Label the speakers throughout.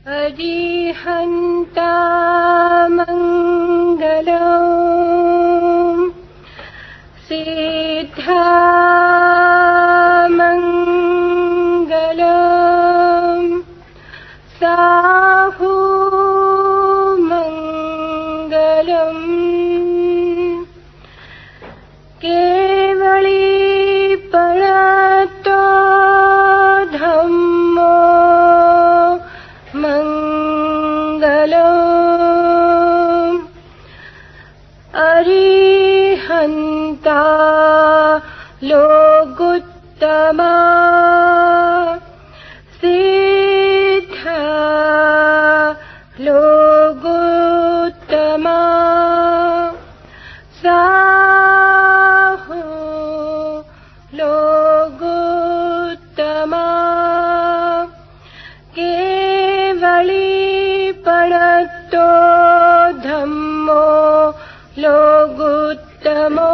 Speaker 1: अरिहन्ता मङ्गलम् सिद्धा मङ्गलम् साहु मङ्गलम् केवली पणतो धम्मो मङ्गलम् अरिहन्ता लोगुत्तमा सिद्धा लोगुत्तमा साहु लोगुत्तमा केवली पणतो धम्मो लोगुत्तमो।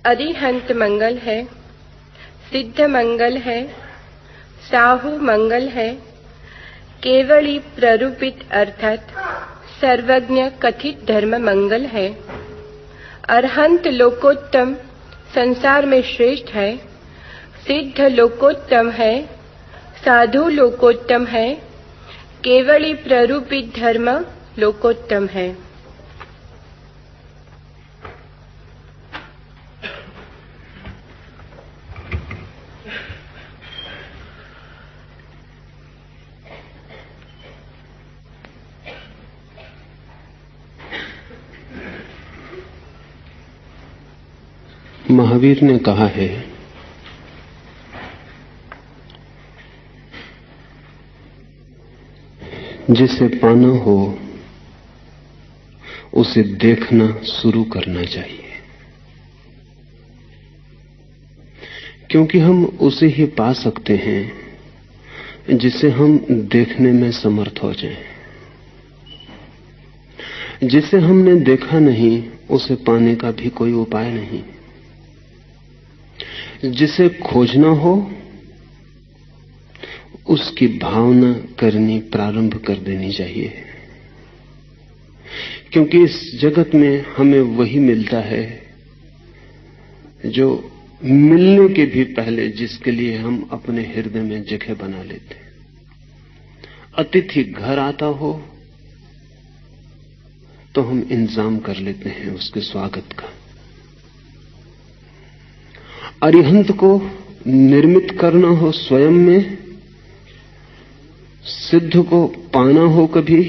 Speaker 1: अरिहंत मंगल है, सिद्ध मंगल है, साहु मंगल है, केवली प्ररूपित अर्थात सर्वज्ञ कथित धर्म मंगल है। अरहंत लोकोत्तम संसार में श्रेष्ठ है, सिद्ध लोकोत्तम है, साधु लोकोत्तम है, केवली प्ररूपित धर्म लोकोत्तम है।
Speaker 2: महावीर ने कहा है जिसे पाना हो उसे देखना शुरू करना चाहिए, क्योंकि हम उसे ही पा सकते हैं जिसे हम देखने में समर्थ हो जाएं। जिसे हमने देखा नहीं उसे पाने का भी कोई उपाय नहीं। जिसे खोजना हो उसकी भावना करनी प्रारंभ कर देनी चाहिए, क्योंकि इस जगत में हमें वही मिलता है जो मिलने के भी पहले जिसके लिए हम अपने हृदय में जगह बना लेते हैं। अतिथि घर आता हो तो हम इंतजाम कर लेते हैं उसके स्वागत का। अरिहंत को निर्मित करना हो स्वयं में, सिद्ध को पाना हो कभी,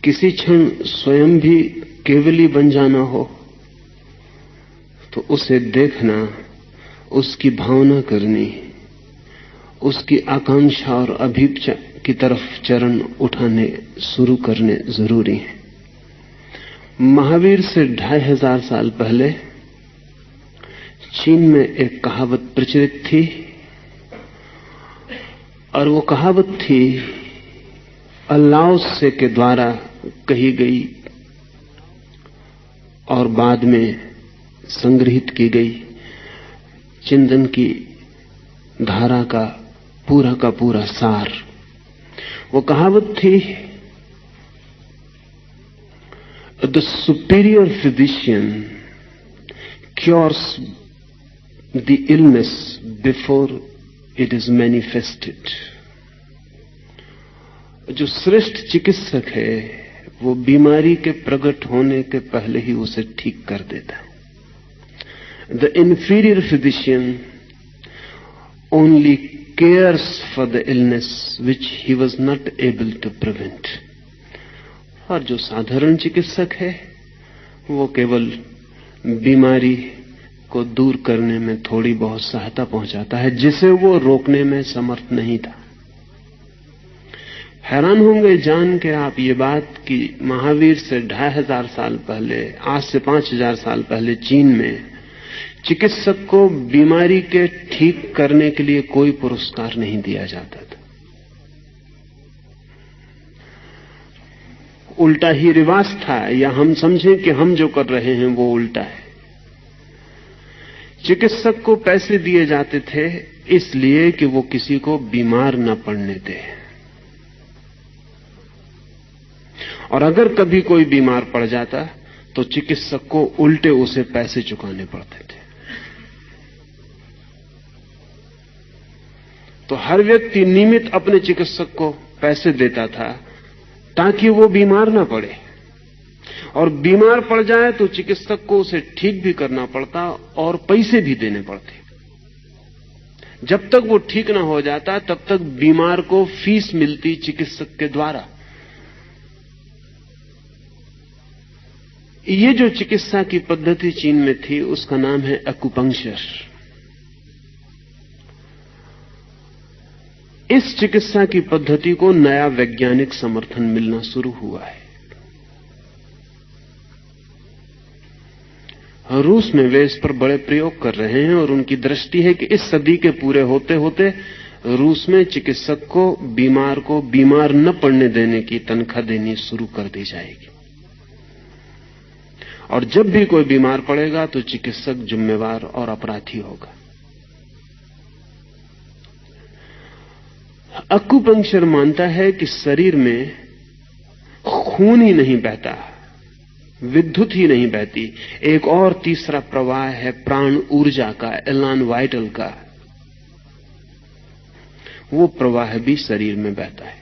Speaker 2: किसी क्षण स्वयं भी केवली बन जाना हो, तो उसे देखना, उसकी भावना करनी, उसकी आकांक्षा और अभीप्सा की तरफ चरण उठाने शुरू करने जरूरी है। महावीर से 2500 साल पहले चीन में एक कहावत प्रचलित थी, और वो कहावत थी लाओ त्से के द्वारा कही गई और बाद में संग्रहित की गई चिंतन की धारा का पूरा सार। वो कहावत थी, the superior physician cures the illness before it is manifested. जो श्रेष्ठ चिकित्सक है वो बीमारी के प्रकट होने के पहले ही उसे ठीक कर देता है। The inferior physician only cares for the illness which he was not able to prevent। और जो साधारण चिकित्सक है वो केवल बीमारी को दूर करने में थोड़ी बहुत सहायता पहुंचाता है जिसे वो रोकने में समर्थ नहीं था। हैरान होंगे जान के आप ये बात कि महावीर से 2500 साल पहले, आज से 5000 साल पहले चीन में चिकित्सक को बीमारी के ठीक करने के लिए कोई पुरस्कार नहीं दिया जाता था। उल्टा ही रिवाज था, या हम समझें कि हम जो कर रहे हैं वो उल्टा है चिकित्सक को पैसे दिए जाते थे इसलिए कि वो किसी को बीमार न पड़ने दे, और अगर कभी कोई बीमार पड़ जाता तो चिकित्सक को उल्टे उसे पैसे चुकाने पड़ते थे। तो हर व्यक्ति नियमित अपने चिकित्सक को पैसे देता था ताकि वो बीमार ना पड़े, और बीमार पड़ जाए तो चिकित्सक को उसे ठीक भी करना पड़ता और पैसे भी देने पड़ते। जब तक वो ठीक ना हो जाता तब तक बीमार को फीस मिलती चिकित्सक के द्वारा। ये जो चिकित्सा की पद्धति चीन में थी उसका नाम है एक्यूपंक्चर। इस चिकित्सा की पद्धति को नया वैज्ञानिक समर्थन मिलना शुरू हुआ है। रूस में वे इस पर बड़े प्रयोग कर रहे हैं और उनकी दृष्टि है कि इस सदी के पूरे होते होते रूस में चिकित्सक को बीमार न पड़ने देने की तनख्वाह देनी शुरू कर दी जाएगी, और जब भी कोई बीमार पड़ेगा तो चिकित्सक जिम्मेवार और अपराधी होगा। एक्यूपंक्चर मानता है कि शरीर में खून ही नहीं बहता, विद्युत ही नहीं बहती, एक और तीसरा प्रवाह है प्राण ऊर्जा का, एलान वाइटल का। वो प्रवाह भी शरीर में बहता है।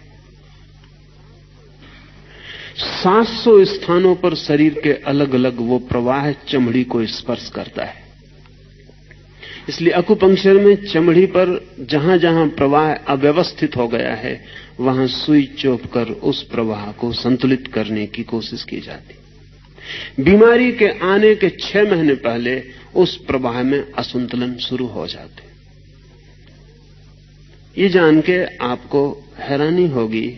Speaker 2: 700 स्थानों पर शरीर के अलग अलग वो प्रवाह चमड़ी को स्पर्श करता है। इसलिए एक्यूपंक्चर में चमड़ी पर जहां जहां प्रवाह अव्यवस्थित हो गया है वहां सुई चोप कर उस प्रवाह को संतुलित करने की कोशिश की जाती। बीमारी के आने के 6 महीने पहले उस प्रवाह में असंतुलन शुरू हो जाते। ये जान के आपको हैरानी होगी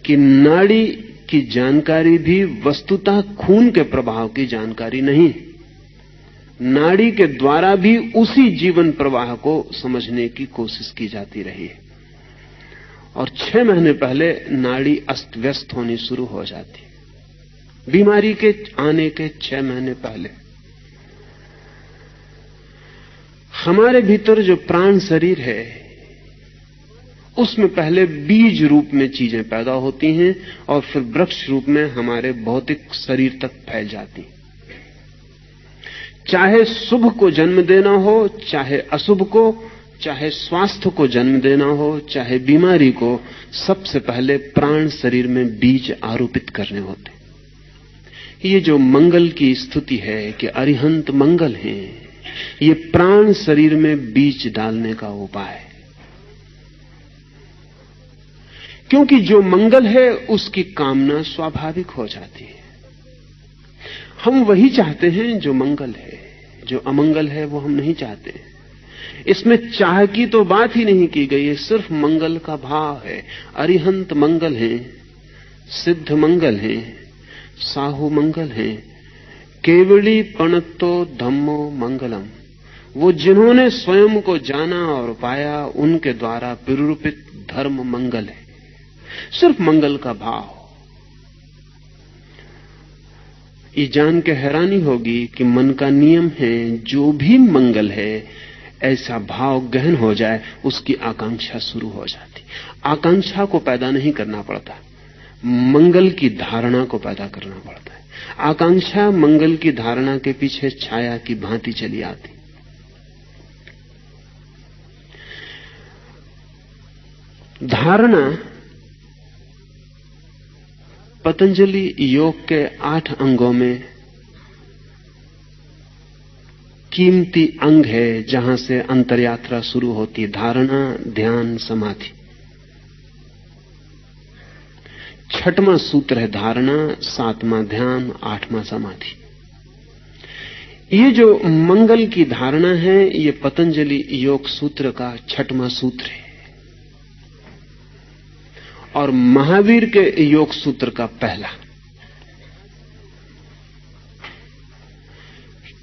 Speaker 2: कि नाड़ी की जानकारी भी वस्तुतः खून के प्रवाह की जानकारी नहीं। नाड़ी के द्वारा भी उसी जीवन प्रवाह को समझने की कोशिश की जाती रही है, और 6 महीने पहले नाड़ी अस्त व्यस्त होनी शुरू हो जाती। बीमारी के आने के 6 महीने पहले हमारे भीतर जो प्राण शरीर है उसमें पहले बीज रूप में चीजें पैदा होती हैं और फिर वृक्ष रूप में हमारे भौतिक शरीर तक फैल जाती। चाहे शुभ को जन्म देना हो, चाहे अशुभ को, चाहे स्वास्थ्य को जन्म देना हो, चाहे बीमारी को, सबसे पहले प्राण शरीर में बीज आरोपित करने होते। ये जो मंगल की स्तुति है कि अरिहंत मंगल हैं, ये प्राण शरीर में बीज डालने का उपाय है। क्योंकि जो मंगल है उसकी कामना स्वाभाविक हो जाती है। हम वही चाहते हैं जो मंगल है, जो अमंगल है वो हम नहीं चाहते। इसमें चाह की तो बात ही नहीं की गई है, सिर्फ मंगल का भाव है। अरिहंत मंगल है, सिद्ध मंगल है, साहु मंगल है, केवली पणत्तो धम्मो मंगलम। वो जिन्होंने स्वयं को जाना और पाया उनके द्वारा विरूपित धर्म मंगल है। सिर्फ मंगल का भाव। ये जान के हैरानी होगी कि मन का नियम है जो भी मंगल है ऐसा भाव गहन हो जाए उसकी आकांक्षा शुरू हो जाती। आकांक्षा को पैदा नहीं करना पड़ता, मंगल की धारणा को पैदा करना पड़ता है। आकांक्षा मंगल की धारणा के पीछे छाया की भांति चली आती। धारणा पतंजलि योग के 8 अंगों में कीमती अंग है जहां से अंतरयात्रा शुरू होती है। धारणा, ध्यान, समाधि। 6वां सूत्र है धारणा, 7वां ध्यान, 8वां समाधि। ये जो मंगल की धारणा है ये पतंजलि योग सूत्र का 6वां सूत्र है और महावीर के योग सूत्र का पहला।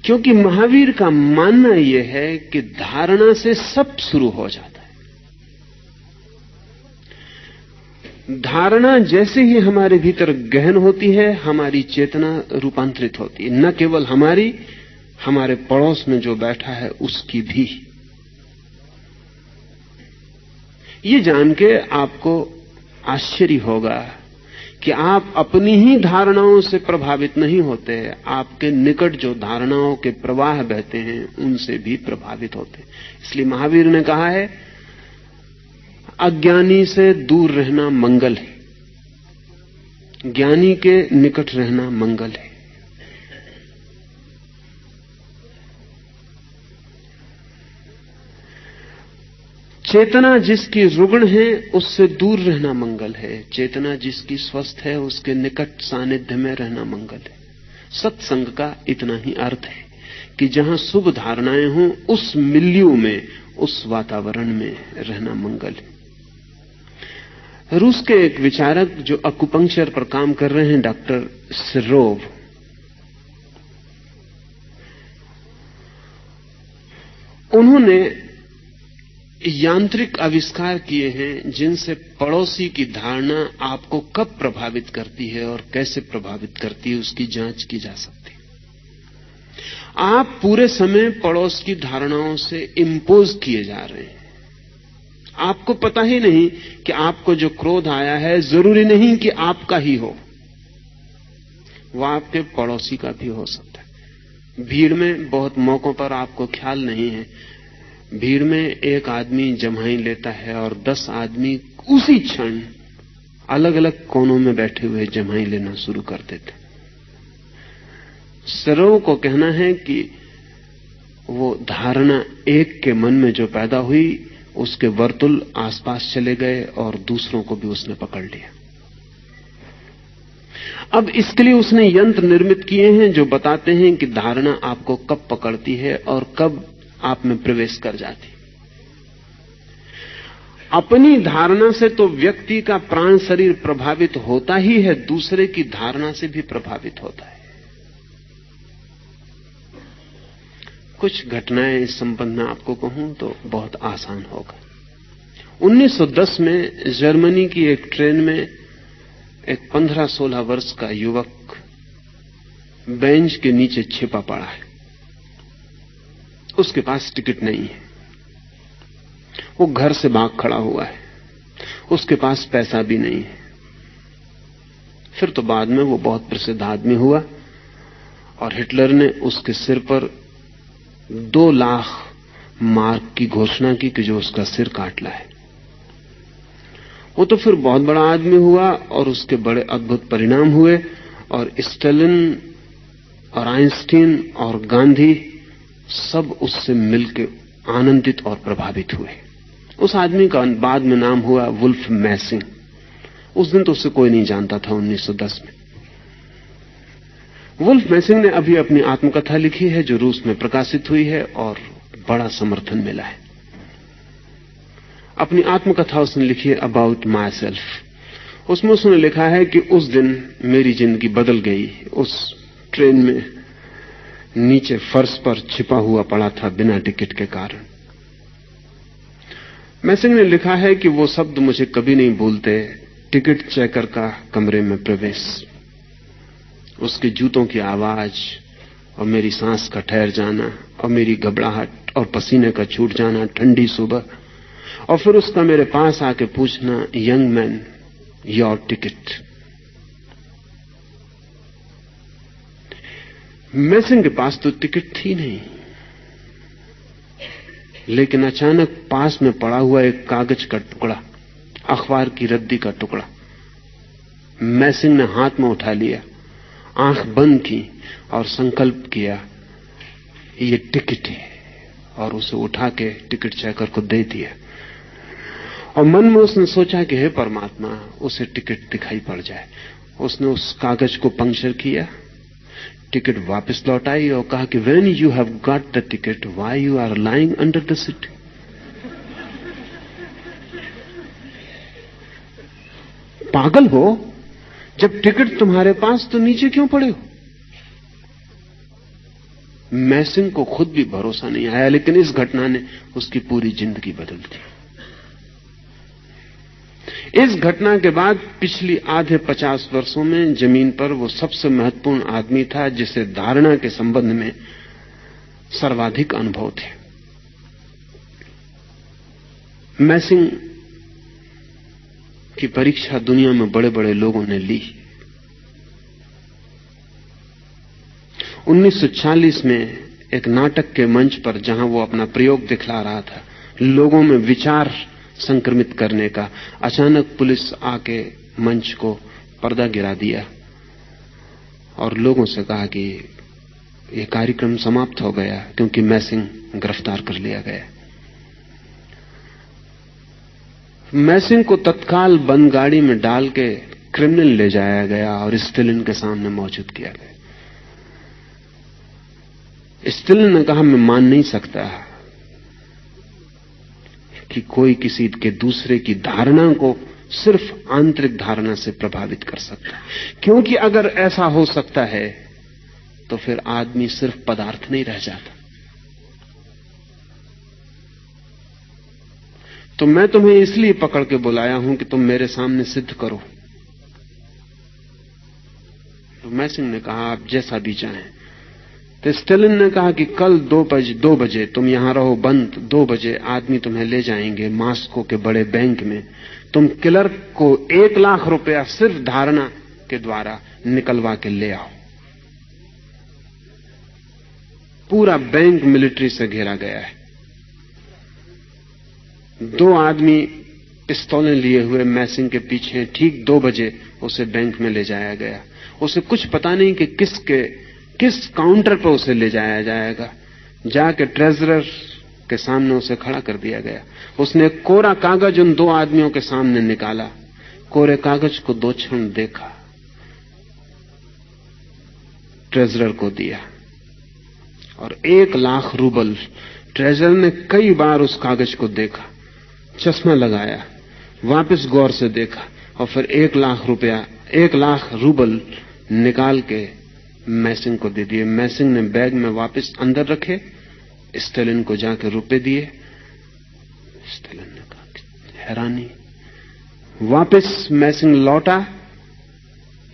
Speaker 2: क्योंकि महावीर का मानना यह है कि धारणा से सब शुरू हो जाता है। धारणा जैसे ही हमारे भीतर गहन होती है हमारी चेतना रूपांतरित होती है, न केवल हमारी हमारे पड़ोस में जो बैठा है उसकी भी। ये जान के आपको आश्चर्य होगा कि आप अपनी ही धारणाओं से प्रभावित नहीं होते, आपके निकट जो धारणाओं के प्रवाह बहते हैं उनसे भी प्रभावित होते। इसलिए महावीर ने कहा है, अज्ञानी से दूर रहना मंगल है, ज्ञानी के निकट रहना मंगल है। चेतना जिसकी रुग्ण है उससे दूर रहना मंगल है, चेतना जिसकी स्वस्थ है उसके निकट सानिध्य में रहना मंगल है। सत्संग का इतना ही अर्थ है कि जहां शुभ धारणाएं हों उस मिल्यू में, उस वातावरण में रहना मंगल है। रूस के एक विचारक जो अकुपंक्चर पर काम कर रहे हैं, डॉक्टर सिरोव, उन्होंने यांत्रिक आविष्कार किए हैं जिनसे पड़ोसी की धारणा आपको कब प्रभावित करती है और कैसे प्रभावित करती है उसकी जांच की जा सकती है। आप पूरे समय पड़ोस की धारणाओं से इंपोज किए जा रहे हैं। आपको पता ही नहीं कि आपको जो क्रोध आया है जरूरी नहीं कि आपका ही हो, वह आपके पड़ोसी का भी हो सकता है। भीड़ में बहुत मौकों पर आपको ख्याल नहीं है, भीड़ में एक आदमी जम्हाई लेता है और 10 आदमी उसी क्षण अलग अलग कोनों में बैठे हुए जम्हाई लेना शुरू कर देते। सरों को कहना है कि वो धारणा एक के मन में जो पैदा हुई उसके वर्तुल आसपास चले गए और दूसरों को भी उसने पकड़ लिया। अब इसके लिए उसने यंत्र निर्मित किए हैं जो बताते हैं कि धारणा आपको कब पकड़ती है और कब आप में प्रवेश कर जाती। अपनी धारणा से तो व्यक्ति का प्राण शरीर प्रभावित होता ही है, दूसरे की धारणा से भी प्रभावित होता है। कुछ घटनाएं इस संबंध में आपको कहूं तो बहुत आसान होगा। 1910 में जर्मनी की एक ट्रेन में एक 15-16 वर्ष का युवक बेंच के नीचे छिपा पड़ा है। उसके पास टिकट नहीं है, वो घर से भाग खड़ा हुआ है, उसके पास पैसा भी नहीं है। फिर तो बाद में वो बहुत प्रसिद्ध आदमी हुआ और हिटलर ने उसके सिर पर 2 लाख मार्क की घोषणा की कि जो उसका सिर काट लाए। वो तो फिर बहुत बड़ा आदमी हुआ और उसके बड़े अद्भुत परिणाम हुए और स्टालिन और आइंस्टीन और गांधी सब उससे मिलकर आनंदित और प्रभावित हुए। उस आदमी का बाद में नाम हुआ वुल्फ मैसिंग। उस दिन तो उससे कोई नहीं जानता था 1910 में। वुल्फ मैसिंग ने अभी अपनी आत्मकथा लिखी है जो रूस में प्रकाशित हुई है और बड़ा समर्थन मिला है। अपनी आत्मकथा उसने लिखी है अबाउट माई सेल्फ। उसमें उसने लिखा है कि उस दिन मेरी जिंदगी बदल गई। उस ट्रेन में नीचे फर्श पर छिपा हुआ पड़ा था बिना टिकट के कारण। मैसिंग ने लिखा है कि वो शब्द मुझे कभी नहीं भूलते, टिकट चेकर का कमरे में प्रवेश, उसके जूतों की आवाज और मेरी सांस का ठहर जाना और मेरी घबराहट और पसीने का छूट जाना ठंडी सुबह, और फिर उसका मेरे पास आके पूछना, यंग मैन योर टिकट। मैसिंग के पास तो टिकट थी नहीं, लेकिन अचानक पास में पड़ा हुआ एक कागज का टुकड़ा, अखबार की रद्दी का टुकड़ा मैसिंग ने हाथ में उठा लिया, आंख बंद की और संकल्प किया ये टिकट है, और उसे उठा के टिकट चेकर को दे दिया। और मन में उसने सोचा कि हे परमात्मा, उसे टिकट दिखाई पड़ जाए। उसने उस कागज को पंक्चर किया, टिकट वापस लौटाई और कहा कि when you have got the ticket why you are lying under the seat. पागल हो, जब टिकट तुम्हारे पास तो नीचे क्यों पड़े हो? मैसिंग को खुद भी भरोसा नहीं आया, लेकिन इस घटना ने उसकी पूरी जिंदगी बदल दी। इस घटना के बाद पिछली आधे 50 वर्षों में जमीन पर वो सबसे महत्वपूर्ण आदमी था जिसे धारणा के संबंध में सर्वाधिक अनुभव थे। मैसिंग की परीक्षा दुनिया में बड़े बड़े लोगों ने ली। 1940 में एक नाटक के मंच पर, जहां वो अपना प्रयोग दिखला रहा था, लोगों में विचार संक्रमित करने का, अचानक पुलिस आके मंच को पर्दा गिरा दिया और लोगों से कहा कि यह कार्यक्रम समाप्त हो गया क्योंकि मैसिंग गिरफ्तार कर लिया गया। मैसिंग को तत्काल बंद गाड़ी में डाल के क्रिमिनल ले जाया गया और स्टेलिन के सामने मौजूद किया गया। स्टेलिन ने कहा, मैं मान नहीं सकता कि कोई किसी के दूसरे की धारणा को सिर्फ आंतरिक धारणा से प्रभावित कर सकता है, क्योंकि अगर ऐसा हो सकता है तो फिर आदमी सिर्फ पदार्थ नहीं रह जाता। तो मैं तुम्हें इसलिए पकड़ के बुलाया हूं कि तुम मेरे सामने सिद्ध करो। तो मैसिंग ने कहा, आप जैसा भी चाहें। तो स्टेलिन ने कहा कि कल 2 बजे तुम यहां रहो बंद। 2 बजे आदमी तुम्हें ले जाएंगे मॉस्को के बड़े बैंक में। तुम क्लर्क को 1 लाख रुपया सिर्फ धारणा के द्वारा निकलवा के ले आओ। पूरा बैंक मिलिट्री से घेरा गया है। 2 आदमी पिस्तौलें लिए हुए मैसिंग के पीछे। ठीक 2 बजे उसे बैंक में ले जाया गया। उसे कुछ पता नहीं कि किस काउंटर पर उसे ले जाया जाएगा। जाके ट्रेजरर के सामने उसे खड़ा कर दिया गया। उसने कोरा कागज उन 2 आदमियों के सामने निकाला। कोरे कागज को 2 क्षण देखा, ट्रेजरर को दिया और 1 लाख रूबल। ट्रेजरर ने कई बार उस कागज को देखा, चश्मा लगाया, वापस गौर से देखा और फिर 1 लाख रुपया, 1 लाख रूबल निकाल के मैसिंग को दे दिए। मैसिंग ने बैग में वापस अंदर रखे, स्टेलिन को जाके रुपए दिए। स्टेलिन ने कहा, हैरानी। वापस मैसिंग लौटा,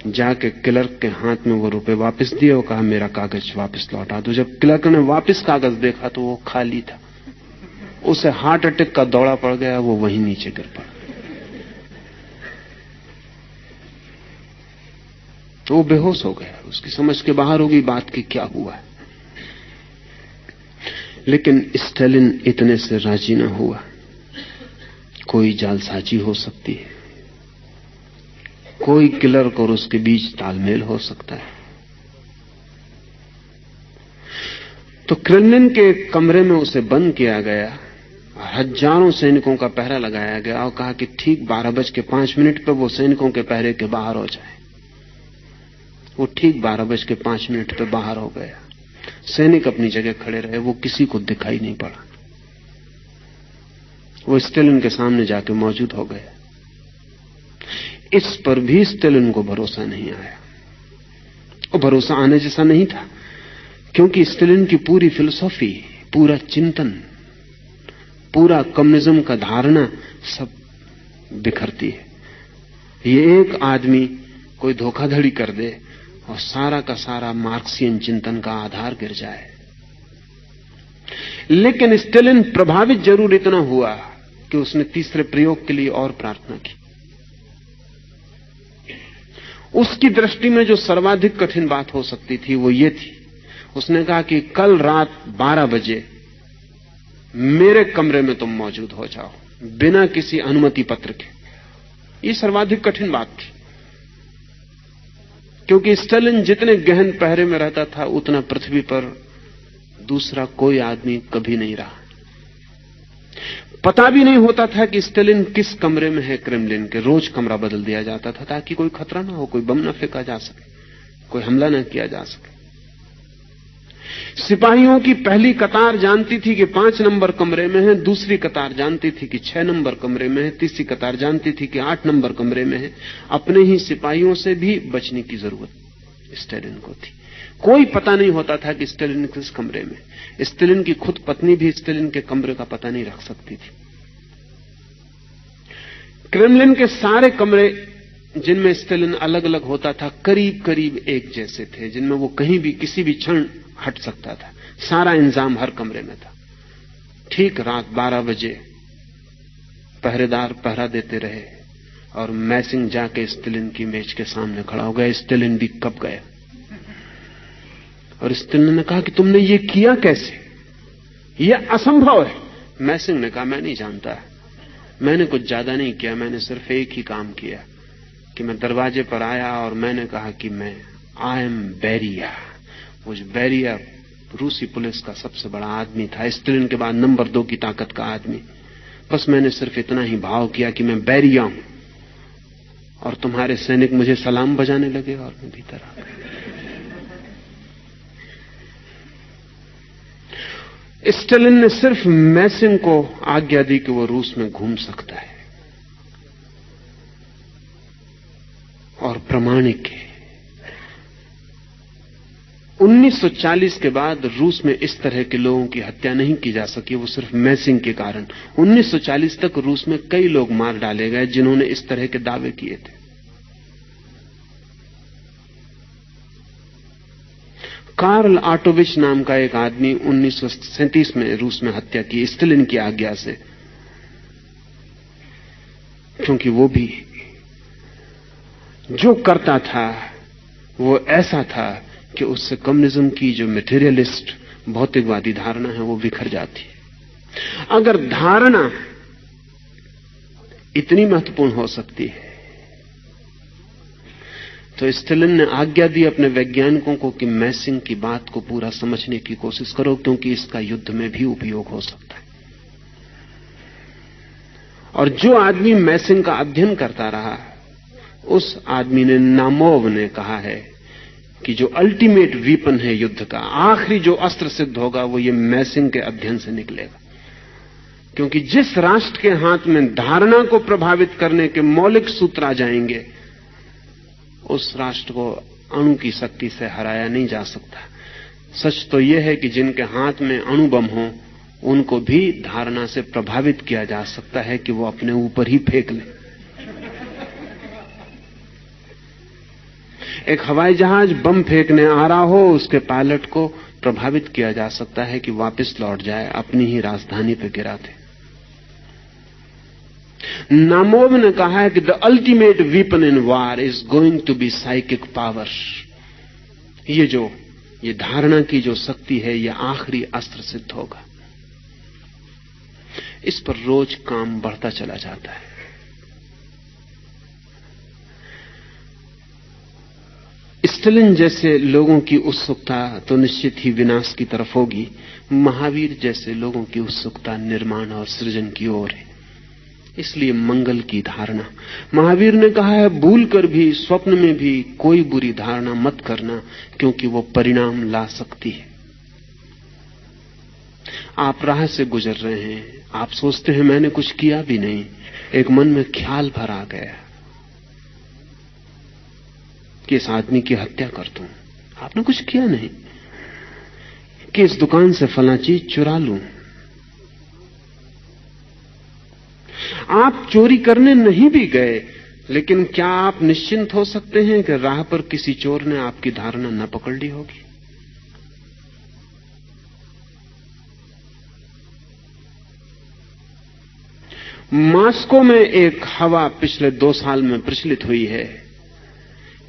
Speaker 2: जाके क्लर्क के हाथ में वो रुपए वापस दिए और कहा, मेरा कागज वापस लौटा दो। जब क्लर्क ने वापस कागज देखा तो वो खाली था। उसे हार्ट अटैक का दौरा पड़ गया, वो वहीं नीचे गिर पड़ा। तो वो बेहोश हो गया। उसकी समझ के बाहर होगी बात की क्या हुआ। लेकिन स्टेलिन इतने से राजी न हुआ। कोई जालसाजी हो सकती है, कोई क्लर्क और उसके बीच तालमेल हो सकता है। तो क्रेमलिन के कमरे में उसे बंद किया गया। हजारों सैनिकों का पहरा लगाया गया और कहा कि ठीक 12:05 पर वो सैनिकों के पहरे के बाहर हो जाए। वो ठीक 12:05 पर बाहर हो गया। सैनिक अपनी जगह खड़े रहे, वो किसी को दिखाई नहीं पड़ा। वो स्टेलिन के सामने जाके मौजूद हो गए। इस पर भी स्टेलिन को भरोसा नहीं आया। और भरोसा आने जैसा नहीं था, क्योंकि स्टेलिन की पूरी फिलॉसफी, पूरा चिंतन, पूरा कम्युनिज्म का धारणा सब बिखरती है। ये एक आदमी कोई धोखाधड़ी कर दे और सारा का सारा मार्क्सियन चिंतन का आधार गिर जाए। लेकिन स्टेलिन प्रभावित जरूर इतना हुआ कि उसने तीसरे प्रयोग के लिए और प्रार्थना की। उसकी दृष्टि में जो सर्वाधिक कठिन बात हो सकती थी वो ये थी, उसने कहा कि कल रात 12 बजे मेरे कमरे में तुम मौजूद हो जाओ, बिना किसी अनुमति पत्र के। ये सर्वाधिक कठिन बात थी, क्योंकि स्टेलिन जितने गहन पहरे में रहता था उतना पृथ्वी पर दूसरा कोई आदमी कभी नहीं रहा। पता भी नहीं होता था कि स्टेलिन किस कमरे में है क्रेमलिन के। रोज कमरा बदल दिया जाता था ताकि कोई खतरा ना हो, कोई बम ना फेंका जा सके, कोई हमला ना किया जा सके। सिपाहियों की पहली कतार जानती थी कि 5 नंबर कमरे में है, दूसरी कतार जानती थी कि 6 नंबर कमरे में है, तीसरी कतार जानती थी कि 8 नंबर कमरे में है। अपने ही सिपाहियों से भी बचने की जरूरत स्टेलिन को थी। कोई पता नहीं होता था कि स्टेलिन किस कमरे में। स्टेलिन की खुद पत्नी भी स्टेलिन के कमरे का पता नहीं रख सकती थी। क्रेमलिन के सारे कमरे जिनमें स्टेलिन अलग अलग होता था करीब करीब एक जैसे थे, जिनमें वो कहीं भी किसी भी क्षण हट सकता था। सारा इंतजाम हर कमरे में था। ठीक रात 12 बजे पहरेदार पहरा देते रहे और मैसिंग जाके स्टेलिन की मेज के सामने खड़ा हो गया। स्टेलिन भी कब गया और स्टेलिन ने कहा कि तुमने ये किया कैसे, यह असंभव है। मैसिंग ने कहा मैं नहीं जानता, मैंने कुछ ज्यादा नहीं किया, मैंने सिर्फ एक ही काम किया कि मैं दरवाजे पर आया और मैंने कहा कि आई एम बेरिया। वो बेरिया रूसी पुलिस का सबसे बड़ा आदमी था, स्टेलिन के बाद नंबर 2 की ताकत का आदमी। बस मैंने सिर्फ इतना ही भाव किया कि मैं बेरिया हूं और तुम्हारे सैनिक मुझे सलाम बजाने लगे और मैं भीतर आ गया। स्टेलिन ने सिर्फ मैसिंग को आज्ञा दी कि वो रूस में घूम सकता है और प्रामाणिक है। 1940 के बाद रूस में इस तरह के लोगों की हत्या नहीं की जा सकी, वो सिर्फ मैसिंग के कारण। 1940 तक रूस में कई लोग मार डाले गए जिन्होंने इस तरह के दावे किए थे। कार्ल आटोविच नाम का एक आदमी 1937 में रूस में हत्या की स्टेलिन की आज्ञा से, क्योंकि वो भी जो करता था वो ऐसा था कि उससे कम्युनिज्म की जो मटेरियलिस्ट भौतिकवादी धारणा है वो बिखर जाती। अगर धारणा इतनी महत्वपूर्ण हो सकती है तो स्टेलिन ने आज्ञा दी अपने वैज्ञानिकों को कि मैसिंग की बात को पूरा समझने की कोशिश करो, क्योंकि इसका युद्ध में भी उपयोग हो सकता है। और जो आदमी मैसिंग का अध्ययन करता रहा, उस आदमी ने, नामोव ने कहा है कि जो अल्टीमेट वीपन है युद्ध का, आखिरी जो अस्त्र सिद्ध होगा वो ये मैसिंग के अध्ययन से निकलेगा। क्योंकि जिस राष्ट्र के हाथ में धारणा को प्रभावित करने के मौलिक सूत्र आ जाएंगे, उस राष्ट्र को अणु की शक्ति से हराया नहीं जा सकता। सच तो यह है कि जिनके हाथ में अणु बम हो, उनको भी धारणा से प्रभावित किया जा सकता है कि वो अपने ऊपर ही फेंक लें। एक हवाई जहाज बम फेंकने आ रहा हो, उसके पायलट को प्रभावित किया जा सकता है कि वापस लौट जाए, अपनी ही राजधानी पर गिरा दे। नामोव ने कहा है कि the ultimate weapon in war is going to be psychic power. ये धारणा की जो शक्ति है, यह आखिरी अस्त्र सिद्ध होगा। इस पर रोज काम बढ़ता चला जाता है। स्टेलिन जैसे लोगों की उत्सुकता तो निश्चित ही विनाश की तरफ होगी। महावीर जैसे लोगों की उत्सुकता निर्माण और सृजन की ओर है। इसलिए मंगल की धारणा, महावीर ने कहा है, भूल कर भी, स्वप्न में भी कोई बुरी धारणा मत करना, क्योंकि वो परिणाम ला सकती है। आप राह से गुजर रहे हैं, आप सोचते हैं मैंने कुछ किया भी नहीं, एक मन में ख्याल भर आ गया कि इस आदमी की हत्या कर दूं। आपने कुछ किया नहीं। कि इस दुकान से फला चीज चुरा लूं। आप चोरी करने नहीं भी गए, लेकिन क्या आप निश्चिंत हो सकते हैं कि राह पर किसी चोर ने आपकी धारणा न पकड़ ली होगी? मॉस्को में एक हवा पिछले 2 साल में प्रचलित हुई है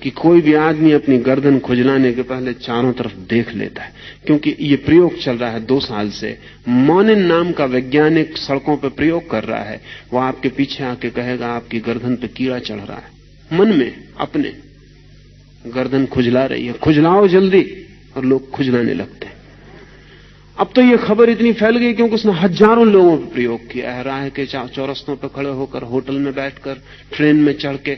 Speaker 2: कि कोई भी आदमी अपनी गर्दन खुजलाने के पहले चारों तरफ देख लेता है, क्योंकि ये प्रयोग चल रहा है 2 साल से। मोनिन नाम का वैज्ञानिक सड़कों पर प्रयोग कर रहा है। वो आपके पीछे आके कहेगा आपकी गर्दन पे कीड़ा चढ़ रहा है। मन में अपने गर्दन खुजला रही है, खुजलाओ जल्दी, और लोग खुजलाने लगते हैं। अब तो ये खबर इतनी फैल गई क्योंकि उसने हजारों लोगों पर प्रयोग किया है। राह के चौरस्तों पर खड़े होकर, होटल में बैठकर, ट्रेन में चढ़ के।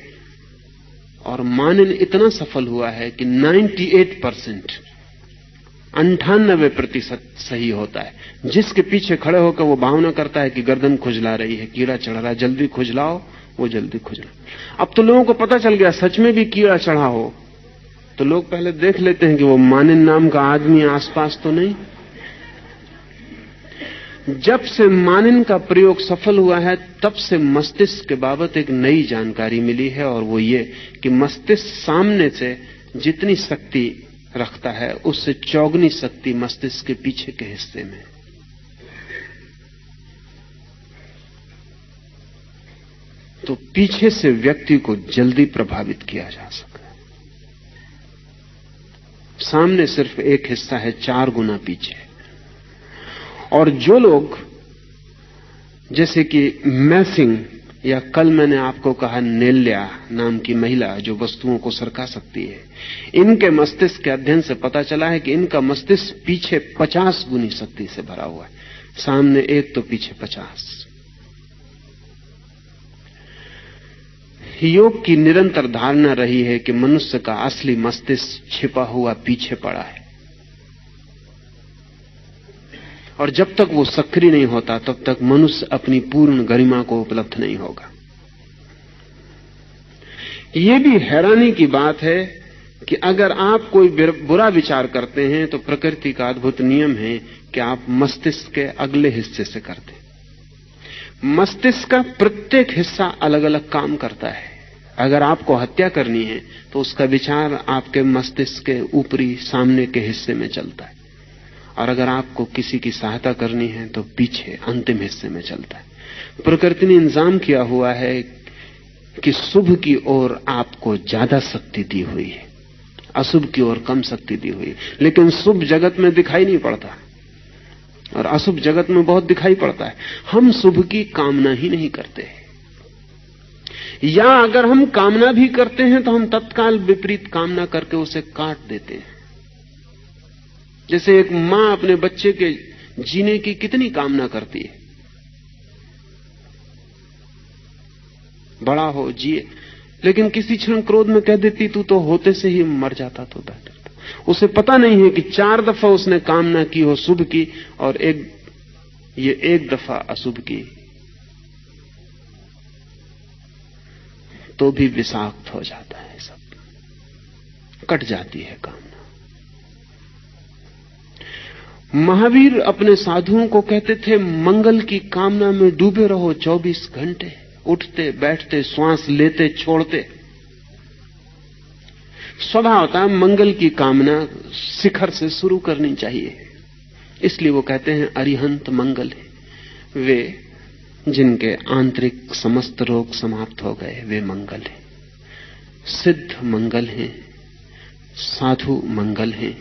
Speaker 2: और मानिन इतना सफल हुआ है कि 98% सही होता है। जिसके पीछे खड़े होकर वो भावना करता है कि गर्दन खुजला रही है, कीड़ा चढ़ रहा है, जल्दी खुजलाओ, वो जल्दी खुजला। अब तो लोगों को पता चल गया सच में भी कीड़ा चढ़ा हो तो लोग पहले देख लेते हैं कि वो मानिन नाम का आदमी आसपास तो नहीं। जब से मानिन का प्रयोग सफल हुआ है, तब से मस्तिष्क के बाबत एक नई जानकारी मिली है, और वो ये कि मस्तिष्क सामने से जितनी शक्ति रखता है, उससे चौगनी शक्ति मस्तिष्क के पीछे के हिस्से में। तो पीछे से व्यक्ति को जल्दी प्रभावित किया जा सकता है। सामने सिर्फ एक हिस्सा है, 4 गुना पीछे। और जो लोग, जैसे कि मैसिंग, या कल मैंने आपको कहा नेल्या नाम की महिला जो वस्तुओं को सरका सकती है, इनके मस्तिष्क के अध्ययन से पता चला है कि इनका मस्तिष्क पीछे 50 गुनी शक्ति से भरा हुआ है, सामने 1 तो पीछे 50। योग की निरंतर धारणा रही है कि मनुष्य का असली मस्तिष्क छिपा हुआ पीछे पड़ा है, और जब तक वो सक्रिय नहीं होता तब तक मनुष्य अपनी पूर्ण गरिमा को उपलब्ध नहीं होगा। ये भी हैरानी की बात है कि अगर आप कोई बुरा विचार करते हैं तो प्रकृति का अद्भुत नियम है कि आप मस्तिष्क के अगले हिस्से से करते हैं। मस्तिष्क का प्रत्येक हिस्सा अलग अलग काम करता है। अगर आपको हत्या करनी है तो उसका विचार आपके मस्तिष्क के ऊपरी सामने के हिस्से में चलता है, और अगर आपको किसी की सहायता करनी है तो पीछे अंतिम हिस्से में चलता है। प्रकृति ने इंतजाम किया हुआ है कि शुभ की ओर आपको ज्यादा शक्ति दी हुई है, अशुभ की ओर कम शक्ति दी हुई है। लेकिन शुभ जगत में दिखाई नहीं पड़ता और अशुभ जगत में बहुत दिखाई पड़ता है। हम शुभ की कामना ही नहीं करते, या अगर हम कामना भी करते हैं तो हम तत्काल विपरीत कामना करके उसे काट देते हैं। जैसे एक मां अपने बच्चे के जीने की कितनी कामना करती है, बड़ा हो, जिए, लेकिन किसी क्षण क्रोध में कह देती तू तो होते से ही मर जाता तो बेहतर था। उसे पता नहीं है कि 4 दफा उसने कामना की हो शुभ की और ये एक दफा अशुभ की, तो भी विषाक्त हो जाता है, सब कट जाती है कामना। महावीर अपने साधुओं को कहते थे, मंगल की कामना में डूबे रहो 24 घंटे, उठते बैठते, श्वास लेते छोड़ते। स्वभावतः मंगल की कामना शिखर से शुरू करनी चाहिए, इसलिए वो कहते हैं अरिहंत मंगल है। वे जिनके आंतरिक समस्त रोग समाप्त हो गए वे मंगल हैं, सिद्ध मंगल हैं, साधु मंगल हैं।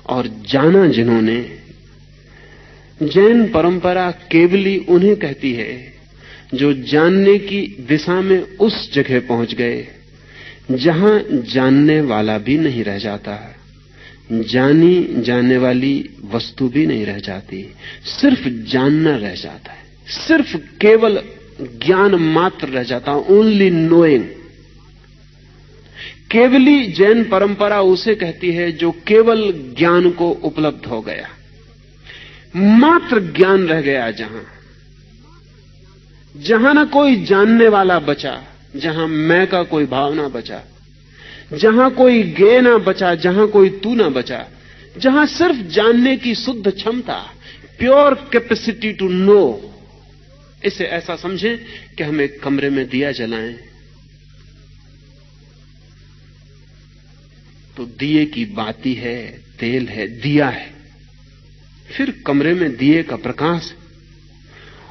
Speaker 2: और जाना जिन्होंने, जैन परंपरा केवली उन्हें कहती है जो जानने की दिशा में उस जगह पहुंच गए जहां जानने वाला भी नहीं रह जाता, जानी जाने वाली वस्तु भी नहीं रह जाती, सिर्फ जानना रह जाता है, सिर्फ केवल ज्ञान मात्र रह जाता, ओनली नोइंग। केवली जैन परंपरा उसे कहती है जो केवल ज्ञान को उपलब्ध हो गया, मात्र ज्ञान रह गया, जहां ना कोई जानने वाला बचा, जहां मैं का कोई भाव ना बचा, जहां कोई गे ना बचा, जहां कोई तू ना बचा, जहां सिर्फ जानने की शुद्ध क्षमता, प्योर कैपेसिटी टू नो। इसे ऐसा समझें कि हम एक कमरे में दिया जलाएं तो दिए की बाती है, तेल है, दिया है, फिर कमरे में दिए का प्रकाश है,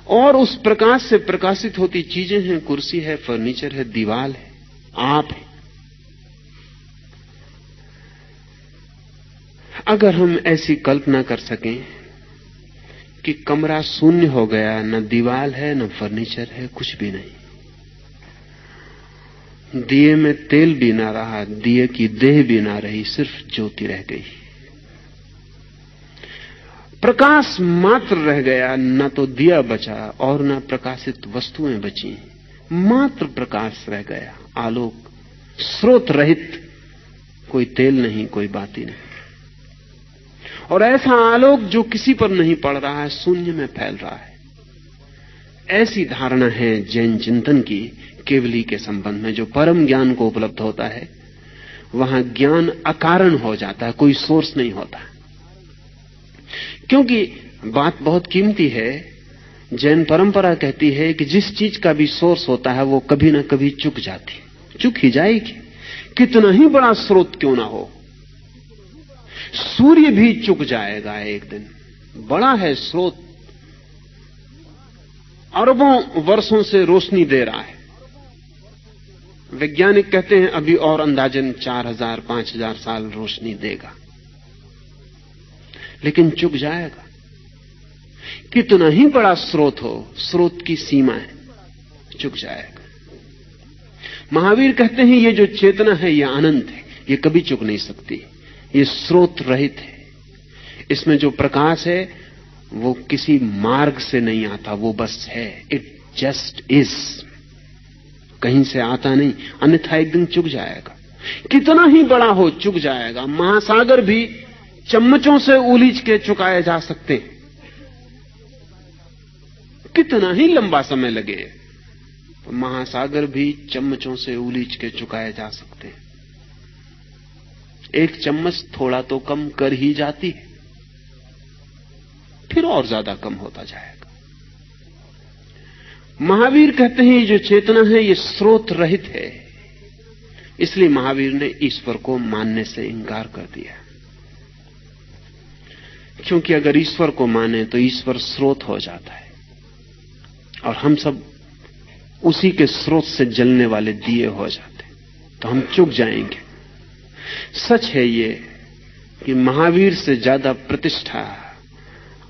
Speaker 2: और उस प्रकाश से प्रकाशित होती चीजें हैं, कुर्सी है, फर्नीचर है, दीवार है, आप है। अगर हम ऐसी कल्पना कर सकें कि कमरा शून्य हो गया, न दीवार है, न फर्नीचर है, कुछ भी नहीं, दिए में तेल भी ना रहा, दिए की देह भी ना रही, सिर्फ ज्योति रह गई, प्रकाश मात्र रह गया, न तो दिया बचा और न प्रकाशित वस्तुएं बची, मात्र प्रकाश रह गया, आलोक, स्रोत रहित, कोई तेल नहीं, कोई बाती नहीं। और ऐसा आलोक जो किसी पर नहीं पड़ रहा है, शून्य में फैल रहा है। ऐसी धारणा है जैन चिंतन की केवली के संबंध में। जो परम ज्ञान को उपलब्ध होता है वहां ज्ञान अकारण हो जाता है, कोई सोर्स नहीं होता। क्योंकि बात बहुत कीमती है, जैन परंपरा कहती है कि जिस चीज का भी सोर्स होता है वो कभी ना कभी चुक जाती, चुक ही जाएगी, कितना ही बड़ा स्रोत क्यों ना हो। सूर्य भी चुक जाएगा एक दिन। बड़ा है स्रोत, अरबों वर्षों से रोशनी दे रहा है। वैज्ञानिक कहते हैं अभी और अंदाजन 4000 5000 साल रोशनी देगा, लेकिन चुक जाएगा। कितना ही बड़ा स्रोत हो, स्रोत की सीमा है, चुक जाएगा। महावीर कहते हैं ये जो चेतना है ये अनंत है, ये कभी चुक नहीं सकती, ये स्रोत रहित है। इसमें जो प्रकाश है वो किसी मार्ग से नहीं आता, वो बस है, इट जस्ट इज, कहीं से आता नहीं, अन्यथा एक दिन चुक जाएगा। कितना ही बड़ा हो चुक जाएगा। महासागर भी चम्मचों से उलीच के चुकाए जा सकते, कितना ही लंबा समय लगे, तो महासागर भी चम्मचों से उलीच के चुकाए जा सकते। एक चम्मच थोड़ा तो कम कर ही जाती है, फिर और ज्यादा कम होता जाएगा। महावीर कहते हैं ये जो चेतना है ये स्रोत रहित है, इसलिए महावीर ने ईश्वर को मानने से इंकार कर दिया। क्योंकि अगर ईश्वर को माने तो ईश्वर स्रोत हो जाता है और हम सब उसी के स्रोत से जलने वाले दिए हो जाते, तो हम चुक जाएंगे। सच है ये कि महावीर से ज्यादा प्रतिष्ठा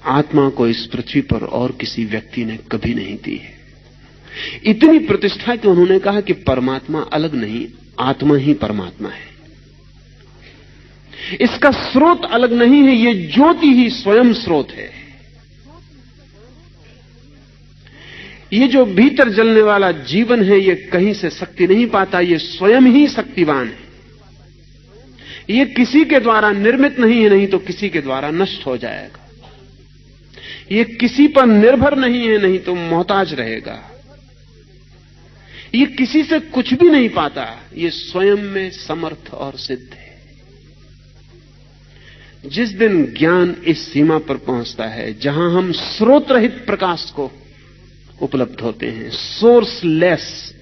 Speaker 2: आत्मा को इस पृथ्वी पर और किसी व्यक्ति ने कभी नहीं दी है। इतनी प्रतिष्ठा कि उन्होंने कहा कि परमात्मा अलग नहीं, आत्मा ही परमात्मा है। इसका स्रोत अलग नहीं है, ये ज्योति ही स्वयं स्रोत है। ये जो भीतर जलने वाला जीवन है ये कहीं से शक्ति नहीं पाता, ये स्वयं ही शक्तिवान है। ये किसी के द्वारा निर्मित नहीं है, नहीं तो किसी के द्वारा नष्ट हो जाएगा। ये किसी पर निर्भर नहीं है, नहीं तो मोहताज रहेगा। ये किसी से कुछ भी नहीं पाता, ये स्वयं में समर्थ और सिद्ध है। जिस दिन ज्ञान इस सीमा पर पहुंचता है जहां हम स्रोत रहित प्रकाश को उपलब्ध होते हैं, सोर्सलेस,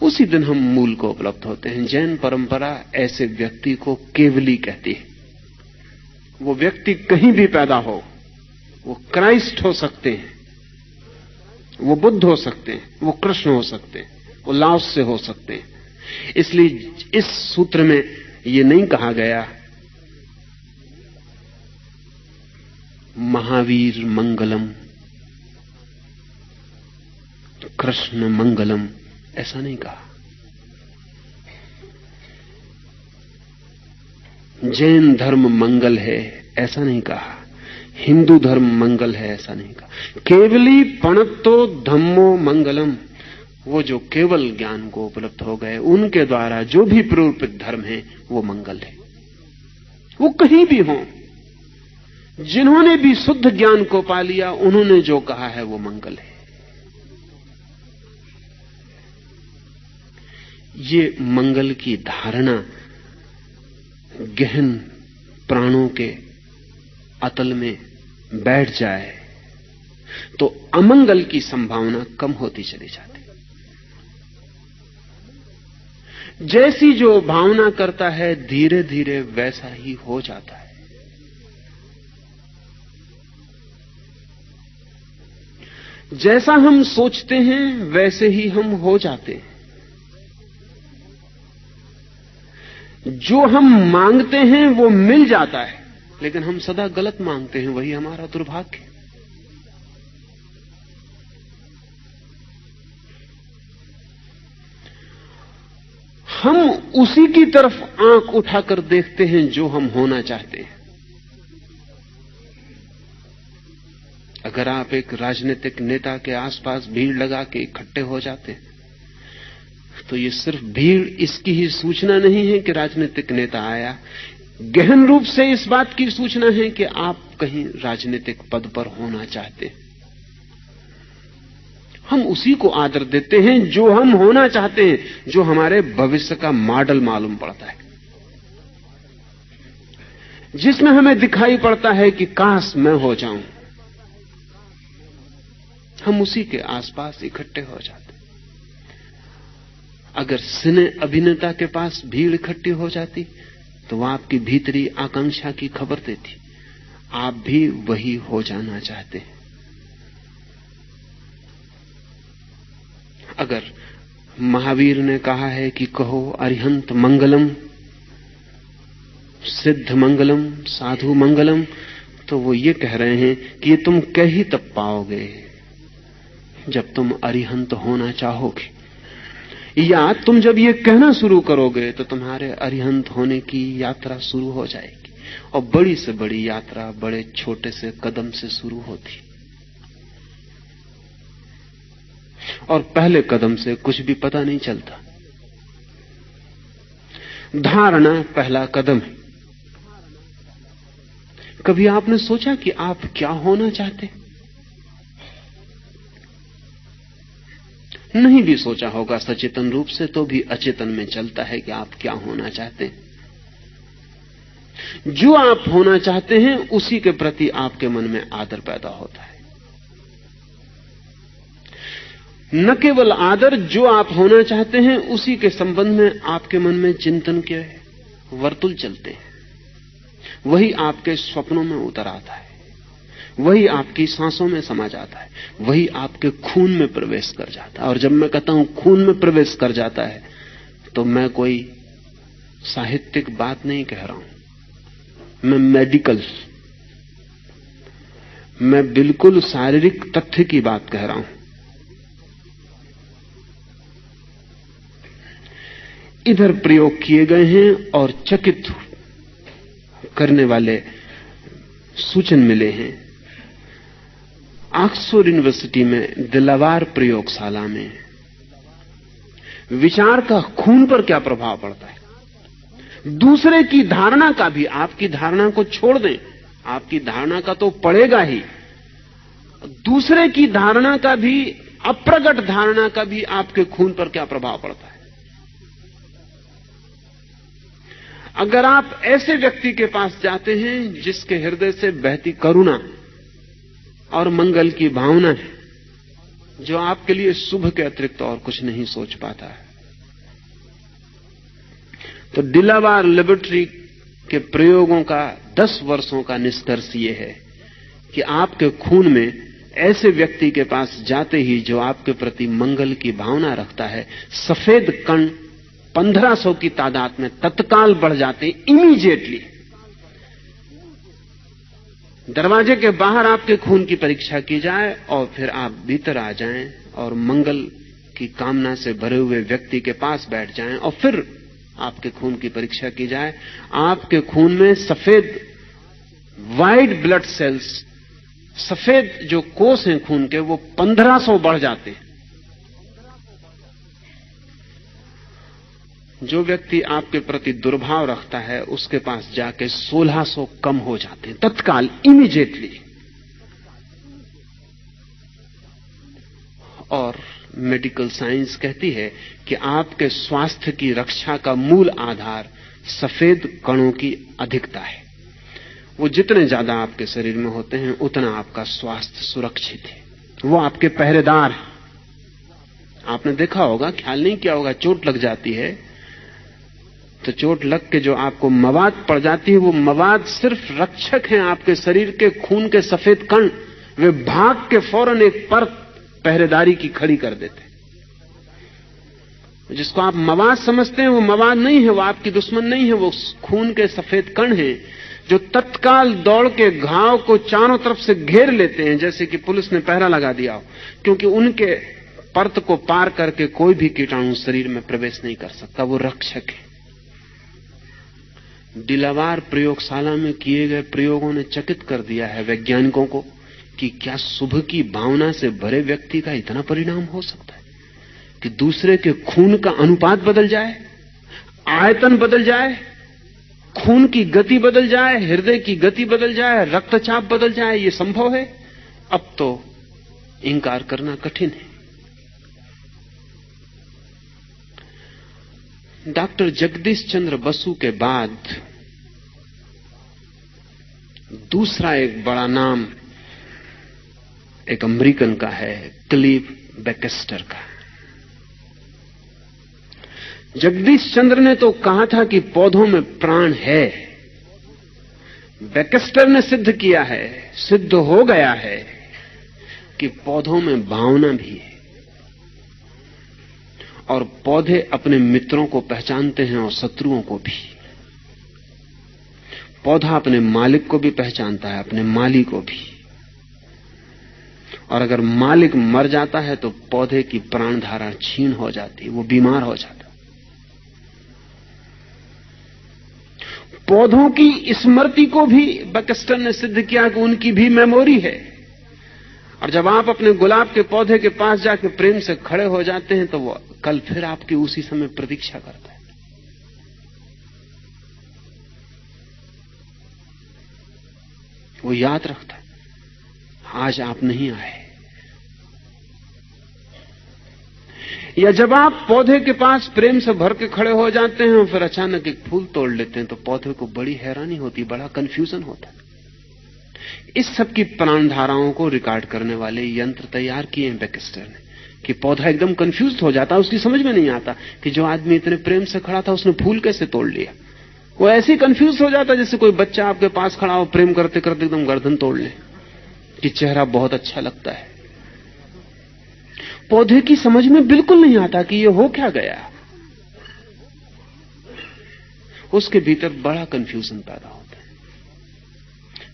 Speaker 2: उसी दिन हम मूल को उपलब्ध होते हैं। जैन परंपरा ऐसे व्यक्ति को केवली कहती है। वो व्यक्ति कहीं भी पैदा हो, वो क्राइस्ट हो सकते हैं, वो बुद्ध हो सकते हैं, वो कृष्ण हो सकते हैं, वो लाओस से हो सकते हैं। इसलिए इस सूत्र में ये नहीं कहा गया महावीर मंगलम, कृष्ण मंगलम, ऐसा नहीं कहा। जैन धर्म मंगल है ऐसा नहीं कहा, हिंदू धर्म मंगल है ऐसा नहीं कहा। केवली पणत्तो धम्मो मंगलम, वो जो केवल ज्ञान को उपलब्ध हो गए उनके द्वारा जो भी प्ररूपित धर्म है वो मंगल है। वो कहीं भी हों, जिन्होंने भी शुद्ध ज्ञान को पा लिया उन्होंने जो कहा है वो मंगल है। ये मंगल की धारणा गहन प्राणों के अतल में बैठ जाए तो अमंगल की संभावना कम होती चली जाती। जैसी जो भावना करता है धीरे धीरे वैसा ही हो जाता है। जैसा हम सोचते हैं वैसे ही हम हो जाते हैं। जो हम मांगते हैं वो मिल जाता है, लेकिन हम सदा गलत मांगते हैं, वही हमारा दुर्भाग्य है। हम उसी की तरफ आंख उठाकर देखते हैं जो हम होना चाहते हैं। अगर आप एक राजनीतिक नेता के आसपास भीड़ लगा के इकट्ठे हो जाते हैं तो ये सिर्फ भीड़ इसकी ही सूचना नहीं है कि राजनीतिक नेता आया, गहन रूप से इस बात की सूचना है कि आप कहीं राजनीतिक पद पर होना चाहते हैं। हम उसी को आदर देते हैं जो हम होना चाहते हैं, जो हमारे भविष्य का मॉडल मालूम पड़ता है, जिसमें हमें दिखाई पड़ता है कि काश मैं हो जाऊं। हम उसी के आसपास इकट्ठे हो जाते। अगर सिने अभिनेता के पास भीड़ इकट्ठी हो जाती तो वह आपकी भीतरी आकांक्षा की खबर देती, आप भी वही हो जाना चाहते हैं। अगर महावीर ने कहा है कि कहो अरिहंत मंगलम, सिद्ध मंगलम, साधु मंगलम, तो वो ये कह रहे हैं कि ये तुम कह ही तब पाओगे जब तुम अरिहंत होना चाहोगे, या तुम जब ये कहना शुरू करोगे तो तुम्हारे अरिहंत होने की यात्रा शुरू हो जाएगी। और बड़ी से बड़ी यात्रा बड़े छोटे से कदम से शुरू होती, और पहले कदम से कुछ भी पता नहीं चलता। धारणा पहला कदम है। कभी आपने सोचा कि आप क्या होना चाहते? नहीं भी सोचा होगा सचेतन रूप से, तो भी अचेतन में चलता है कि आप क्या होना चाहते हैं। जो आप होना चाहते हैं उसी के प्रति आपके मन में आदर पैदा होता है। न केवल आदर, जो आप होना चाहते हैं उसी के संबंध में आपके मन में चिंतन के वर्तुल चलते हैं। वही आपके स्वप्नों में उतर आता है, वही आपकी सांसों में समा जाता है, वही आपके खून में प्रवेश कर जाता है। और जब मैं कहता हूं खून में प्रवेश कर जाता है, तो मैं कोई साहित्यिक बात नहीं कह रहा हूं, मैं मेडिकल, मैं बिल्कुल शारीरिक तथ्य की बात कह रहा हूं। इधर प्रयोग किए गए हैं और चकित करने वाले सूचन मिले हैं। ऑक्सफोर्ड यूनिवर्सिटी में दिलावार प्रयोगशाला में विचार का खून पर क्या प्रभाव पड़ता है, दूसरे की धारणा का भी, आपकी धारणा को छोड़ दें, आपकी धारणा का तो पड़ेगा ही, दूसरे की धारणा का भी, अप्रगट धारणा का भी आपके खून पर क्या प्रभाव पड़ता है। अगर आप ऐसे व्यक्ति के पास जाते हैं जिसके हृदय से बहती करुणा और मंगल की भावना है, जो आपके लिए शुभ के अतिरिक्त और कुछ नहीं सोच पाता है, तो डिलावार लेबोरेटरी के प्रयोगों का 10 वर्षों का निष्कर्ष यह है कि आपके खून में ऐसे व्यक्ति के पास जाते ही जो आपके प्रति मंगल की भावना रखता है, सफेद कण 1500 की तादाद में तत्काल बढ़ जाते, इमीडिएटली। दरवाजे के बाहर आपके खून की परीक्षा की जाए और फिर आप भीतर आ जाएं और मंगल की कामना से भरे हुए व्यक्ति के पास बैठ जाएं और फिर आपके खून की परीक्षा की जाए। आपके खून में सफेद वाइट ब्लड सेल्स, सफेद जो कोष हैं खून के, वो 1500 बढ़ जाते हैं। जो व्यक्ति आपके प्रति दुर्भाव रखता है उसके पास जाके 1600 कम हो जाते हैं, तत्काल, इमीडिएटली। और मेडिकल साइंस कहती है कि आपके स्वास्थ्य की रक्षा का मूल आधार सफेद कणों की अधिकता है। वो जितने ज्यादा आपके शरीर में होते हैं उतना आपका स्वास्थ्य सुरक्षित है। वो आपके पहरेदार हैं। आपने देखा होगा, ख्याल नहीं किया होगा, चोट लग जाती है तो चोट लग के जो आपको मवाद पड़ जाती है, वो मवाद सिर्फ रक्षक हैं आपके शरीर के खून के सफेद कण। वे भाग के फौरन एक परत पहरेदारी की खड़ी कर देते। जिसको आप मवाद समझते हैं वो मवाद नहीं है, वो आपकी दुश्मन नहीं है, वो खून के सफेद कण हैं जो तत्काल दौड़ के घाव को चारों तरफ से घेर लेते हैं, जैसे कि पुलिस ने पहरा लगा दिया हो, क्योंकि उनके परत को पार करके कोई भी कीटाणु शरीर में प्रवेश नहीं कर सकता। वो रक्षक है। डिलावार प्रयोगशाला में किए गए प्रयोगों ने चकित कर दिया है वैज्ञानिकों को कि क्या शुभ की भावना से भरे व्यक्ति का इतना परिणाम हो सकता है कि दूसरे के खून का अनुपात बदल जाए, आयतन बदल जाए, खून की गति बदल जाए, हृदय की गति बदल जाए, रक्तचाप बदल जाए। ये संभव है? अब तो इंकार करना कठिन है। डॉक्टर जगदीश चंद्र बसु के बाद दूसरा एक बड़ा नाम एक अमेरिकन का है, क्लीव बैकेस्टर का। जगदीश चंद्र ने तो कहा था कि पौधों में प्राण है। बैक्स्टर ने सिद्ध किया है, सिद्ध हो गया है कि पौधों में भावना भी है। और पौधे अपने मित्रों को पहचानते हैं और शत्रुओं को भी। पौधा अपने मालिक को भी पहचानता है, अपने माली को भी। और अगर मालिक मर जाता है तो पौधे की प्राण धारा क्षीण हो जाती, वो बीमार हो जाता। पौधों की स्मृति को भी बैक्स्टर ने सिद्ध किया कि उनकी भी मेमोरी है। और जब आप अपने गुलाब के पौधे के पास जाके प्रेम से खड़े हो जाते हैं तो वो कल फिर आपकी उसी समय प्रतीक्षा करता है। वो याद रखता है, आज आप नहीं आए। या जब आप पौधे के पास प्रेम से भर के खड़े हो जाते हैं और फिर अचानक एक फूल तोड़ लेते हैं तो पौधे को बड़ी हैरानी होती, बड़ा कंफ्यूजन होता है। इस सब की प्राण धाराओं को रिकॉर्ड करने वाले यंत्र तैयार किए हैं बैक्स्टर ने कि पौधा एकदम कंफ्यूज हो जाता है, उसकी समझ में नहीं आता कि जो आदमी इतने प्रेम से खड़ा था उसने फूल कैसे तोड़ लिया। वो ऐसे ही कंफ्यूज हो जाता जैसे कोई बच्चा आपके पास खड़ा हो, प्रेम करते करते एकदम गर्दन तोड़ ले कि चेहरा बहुत अच्छा लगता है। पौधे की समझ में बिल्कुल नहीं आता कि ये हो क्या गया। उसके भीतर बड़ा कंफ्यूजन पैदा होता है।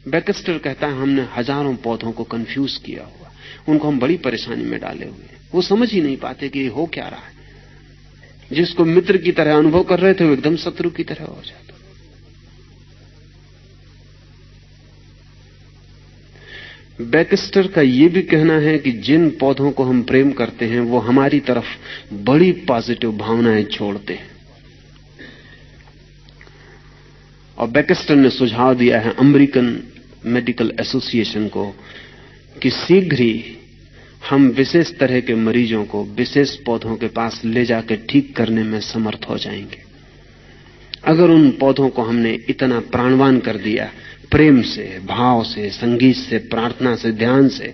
Speaker 2: बैक्स्टर कहता है हमने हजारों पौधों को कंफ्यूज किया हुआ, उनको हम बड़ी परेशानी में डाले हुए हैं। वो समझ ही नहीं पाते कि ये हो क्या रहा है। जिसको मित्र की तरह अनुभव कर रहे थे वो एकदम शत्रु की तरह हो जाता। बैक्स्टर का यह भी कहना है कि जिन पौधों को हम प्रेम करते हैं वो हमारी तरफ बड़ी पॉजिटिव भावनाएं छोड़ते हैं। और बैक्स्टर ने सुझाव दिया है अमेरिकन मेडिकल एसोसिएशन को कि शीघ्र ही हम विशेष तरह के मरीजों को विशेष पौधों के पास ले जाकर ठीक करने में समर्थ हो जाएंगे। अगर उन पौधों को हमने इतना प्राणवान कर दिया, प्रेम से, भाव से, संगीत से, प्रार्थना से, ध्यान से,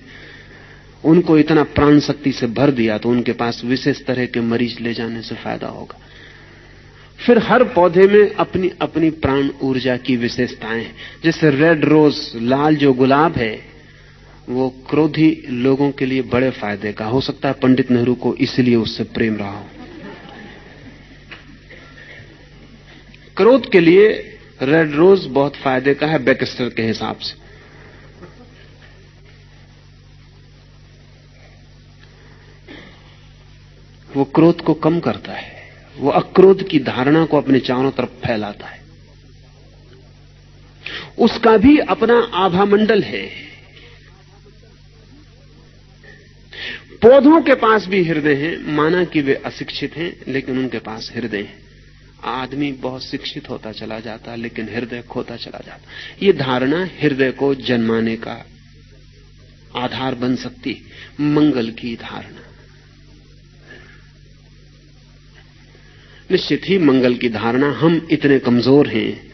Speaker 2: उनको इतना प्राण शक्ति से भर दिया तो उनके पास विशेष तरह के मरीज ले जाने से फायदा होगा। फिर हर पौधे में अपनी अपनी प्राण ऊर्जा की विशेषताएं हैं। जैसे रेड रोज, लाल जो गुलाब है, वो क्रोधी लोगों के लिए बड़े फायदे का हो सकता है। पंडित नेहरू को इसलिए उससे प्रेम रहा हो। क्रोध के लिए रेड रोज बहुत फायदे का है बैक्स्टर के हिसाब से। वो क्रोध को कम करता है, वो अक्रोध की धारणा को अपने चारों तरफ फैलाता है। उसका भी अपना आभा मंडल है। पौधों के पास भी हृदय है, माना कि वे अशिक्षित हैं लेकिन उनके पास हृदय है। आदमी बहुत शिक्षित होता चला जाता लेकिन हृदय खोता चला जाता। ये धारणा हृदय को जन्माने का आधार बन सकती, मंगल की धारणा। निश्चित ही मंगल की धारणा, हम इतने कमजोर हैं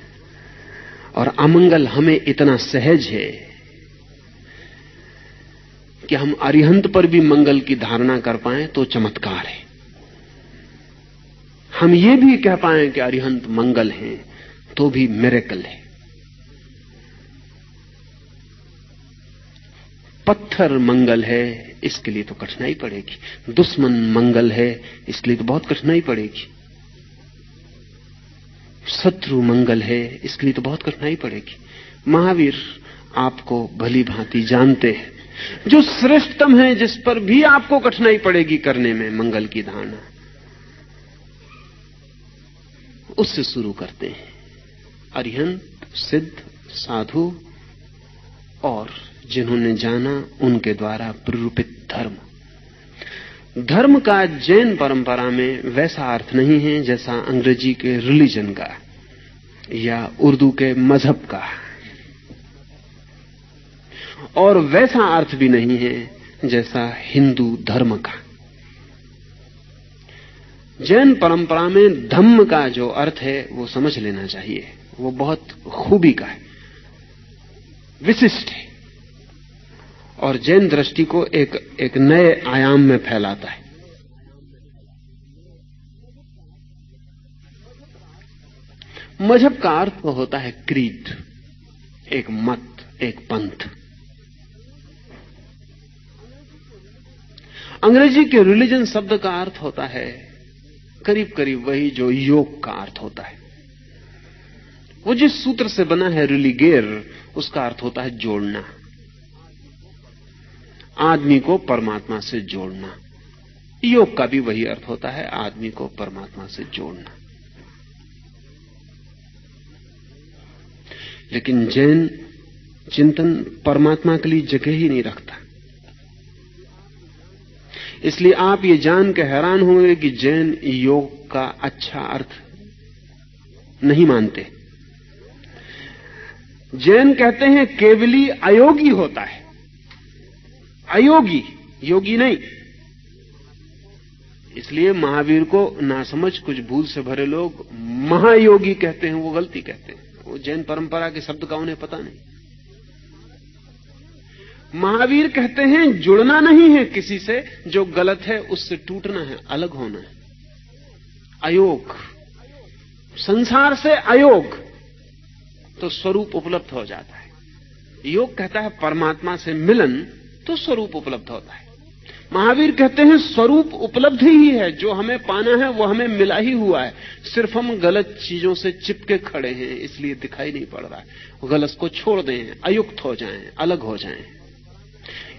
Speaker 2: और अमंगल हमें इतना सहज है कि हम अरिहंत पर भी मंगल की धारणा कर पाएं तो चमत्कार है। हम ये भी कह पाएं कि अरिहंत मंगल हैं तो भी मिरेकल है। पत्थर मंगल है इसके लिए तो कठिनाई पड़ेगी, दुश्मन मंगल है इसके लिए तो बहुत कठिनाई पड़ेगी, शत्रु मंगल है इसके लिए तो बहुत कठिनाई पड़ेगी। महावीर आपको भली भांति जानते हैं, जो श्रेष्ठतम है जिस पर भी आपको कठिनाई पड़ेगी करने में मंगल की धारणा, उससे शुरू करते हैं। अरिहंत, सिद्ध, साधु और जिन्होंने जाना उनके द्वारा प्ररूपित धर्म। धर्म का जैन परंपरा में वैसा अर्थ नहीं है जैसा अंग्रेजी के रिलीजन का या उर्दू के मजहब का, और वैसा अर्थ भी नहीं है जैसा हिंदू धर्म का। जैन परंपरा में धम्म का जो अर्थ है वो समझ लेना चाहिए, वो बहुत खूबी का है, विशिष्ट है और जैन दृष्टि को एक नए आयाम में फैलाता है। मजहब का अर्थ होता है क्रीड, एक मत, एक पंथ। अंग्रेजी के रिलीजन शब्द का अर्थ होता है करीब करीब वही जो योग का अर्थ होता है। वो जिस सूत्र से बना है रिलीगेर, उसका अर्थ होता है जोड़ना, आदमी को परमात्मा से जोड़ना। योग का भी वही अर्थ होता है, आदमी को परमात्मा से जोड़ना। लेकिन जैन चिंतन परमात्मा के लिए जगह ही नहीं रखता। इसलिए आप ये जान के हैरान होंगे कि जैन योग का अच्छा अर्थ नहीं मानते। जैन कहते हैं केवली अयोगी होता है, अयोगी, योगी नहीं। इसलिए महावीर को नासमझ कुछ भूल से भरे लोग महायोगी कहते हैं, वो गलती कहते हैं। वो जैन परंपरा के शब्द का उन्हें पता नहीं। महावीर कहते हैं जुड़ना नहीं है किसी से, जो गलत है उससे टूटना है, अलग होना है। अयोग, संसार से अयोग, तो स्वरूप उपलब्ध हो जाता है। योग कहता है परमात्मा से मिलन, तो स्वरूप उपलब्ध होता है। महावीर कहते हैं स्वरूप उपलब्ध ही है, जो हमें पाना है वो हमें मिला ही हुआ है, सिर्फ हम गलत चीजों से चिपके खड़े हैं, इसलिए दिखाई नहीं पड़ रहा है। गलत को छोड़ दें, अयुक्त हो जाएं, अलग हो जाएं।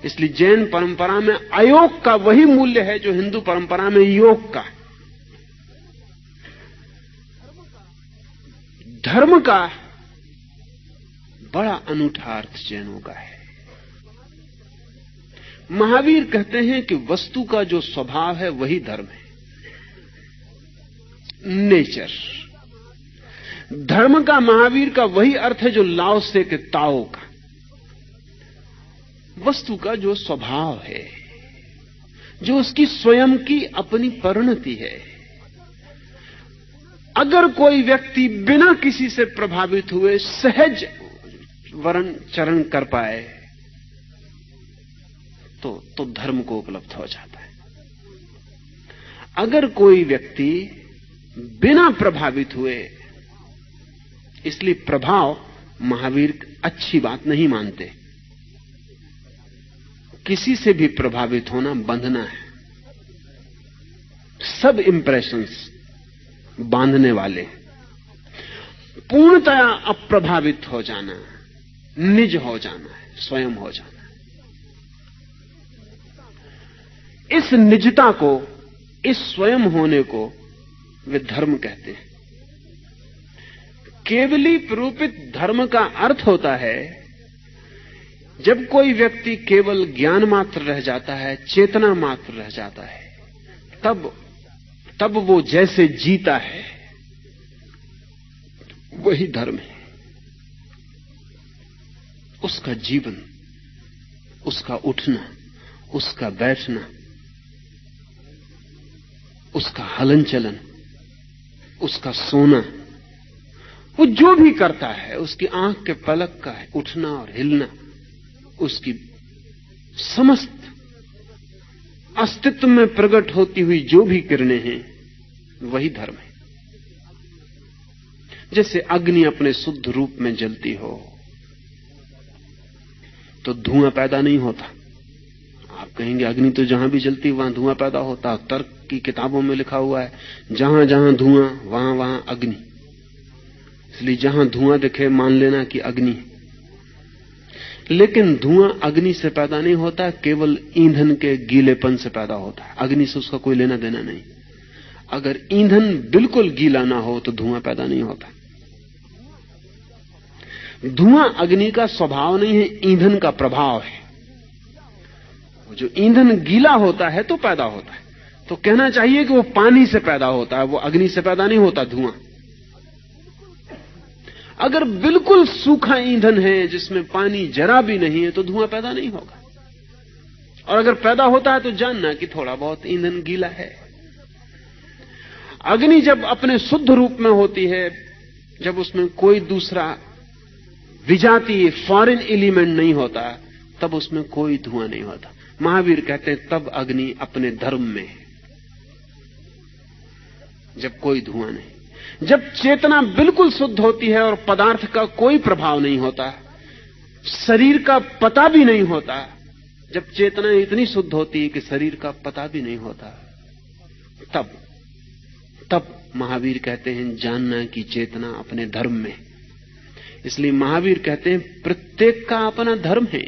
Speaker 2: इसलिए जैन परंपरा में अयोग का वही मूल्य है जो हिंदू परंपरा में योग का। धर्म का बड़ा अनूठा अर्थ जैनों का है। महावीर कहते हैं कि वस्तु का जो स्वभाव है वही धर्म है, नेचर। धर्म का महावीर का वही अर्थ है जो लाओ से के ताओ का। वस्तु का जो स्वभाव है, जो उसकी स्वयं की अपनी परिणति है। अगर कोई व्यक्ति बिना किसी से प्रभावित हुए सहज वर्ण चरण कर पाए तो धर्म को उपलब्ध हो जाता है। अगर कोई व्यक्ति बिना प्रभावित हुए, इसलिए प्रभाव महावीर अच्छी बात नहीं मानते। किसी से भी प्रभावित होना बंधना है। सब इंप्रेशंस बांधने वाले। पूर्णतया अप्रभावित हो जाना, निज हो जाना है, स्वयं हो जाना है। इस निजता को, इस स्वयं होने को वे धर्म कहते हैं। केवली प्ररूपित धर्म का अर्थ होता है जब कोई व्यक्ति केवल ज्ञान मात्र रह जाता है, चेतना मात्र रह जाता है, तब वो जैसे जीता है वही धर्म है। उसका जीवन, उसका उठना, उसका बैठना, उसका हलन चलन, उसका सोना, वो जो भी करता है, उसकी आंख के पलक का है उठना और हिलना, उसकी समस्त अस्तित्व में प्रकट होती हुई जो भी किरणें हैं, वही धर्म है। जैसे अग्नि अपने शुद्ध रूप में जलती हो तो धुआं पैदा नहीं होता। आप कहेंगे अग्नि तो जहां भी जलती वहां धुआं पैदा होता। तर्क की किताबों में लिखा हुआ है जहां जहां धुआं वहां वहां अग्नि। इसलिए जहां धुआं दिखे मान लेना कि अग्नि। लेकिन धुआं अग्नि से पैदा नहीं होता, केवल ईंधन के गीलेपन से पैदा होता है। अग्नि से उसका कोई लेना देना नहीं। अगर ईंधन बिल्कुल गीला ना हो तो धुआं पैदा नहीं होता। धुआं अग्नि का स्वभाव नहीं है, ईंधन का प्रभाव है। जो ईंधन गीला होता है तो पैदा होता है। तो कहना चाहिए कि वो पानी से पैदा होता है, वो अग्नि से पैदा नहीं होता धुआं। अगर बिल्कुल सूखा ईंधन है जिसमें पानी जरा भी नहीं है तो धुआं पैदा नहीं होगा। और अगर पैदा होता है तो जानना कि थोड़ा बहुत ईंधन गीला है। अग्नि जब अपने शुद्ध रूप में होती है, जब उसमें कोई दूसरा विजातीय फॉरेन एलिमेंट नहीं होता, तब उसमें कोई धुआं नहीं होता। महावीर कहते हैं तब अग्नि अपने धर्म में है, जब कोई धुआं नहीं। जब चेतना बिल्कुल शुद्ध होती है और पदार्थ का कोई प्रभाव नहीं होता, शरीर का पता भी नहीं होता, जब चेतना इतनी शुद्ध होती है कि शरीर का पता भी नहीं होता, तब महावीर कहते हैं जानना कि चेतना अपने धर्म में। इसलिए महावीर कहते हैं प्रत्येक का अपना धर्म है।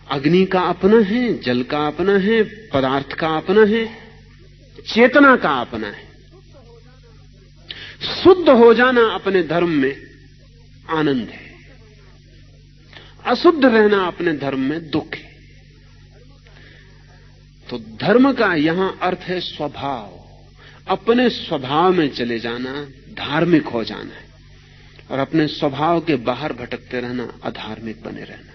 Speaker 2: अग्नि का अपना है, जल का अपना है, पदार्थ का अपना है, चेतना का अपना है। शुद्ध हो जाना अपने धर्म में आनंद है, अशुद्ध रहना अपने धर्म में दुख है। तो धर्म का यहां अर्थ है स्वभाव, अपने स्वभाव में चले जाना, धार्मिक हो जाना है, और अपने स्वभाव के बाहर भटकते रहना, अधार्मिक बने रहना।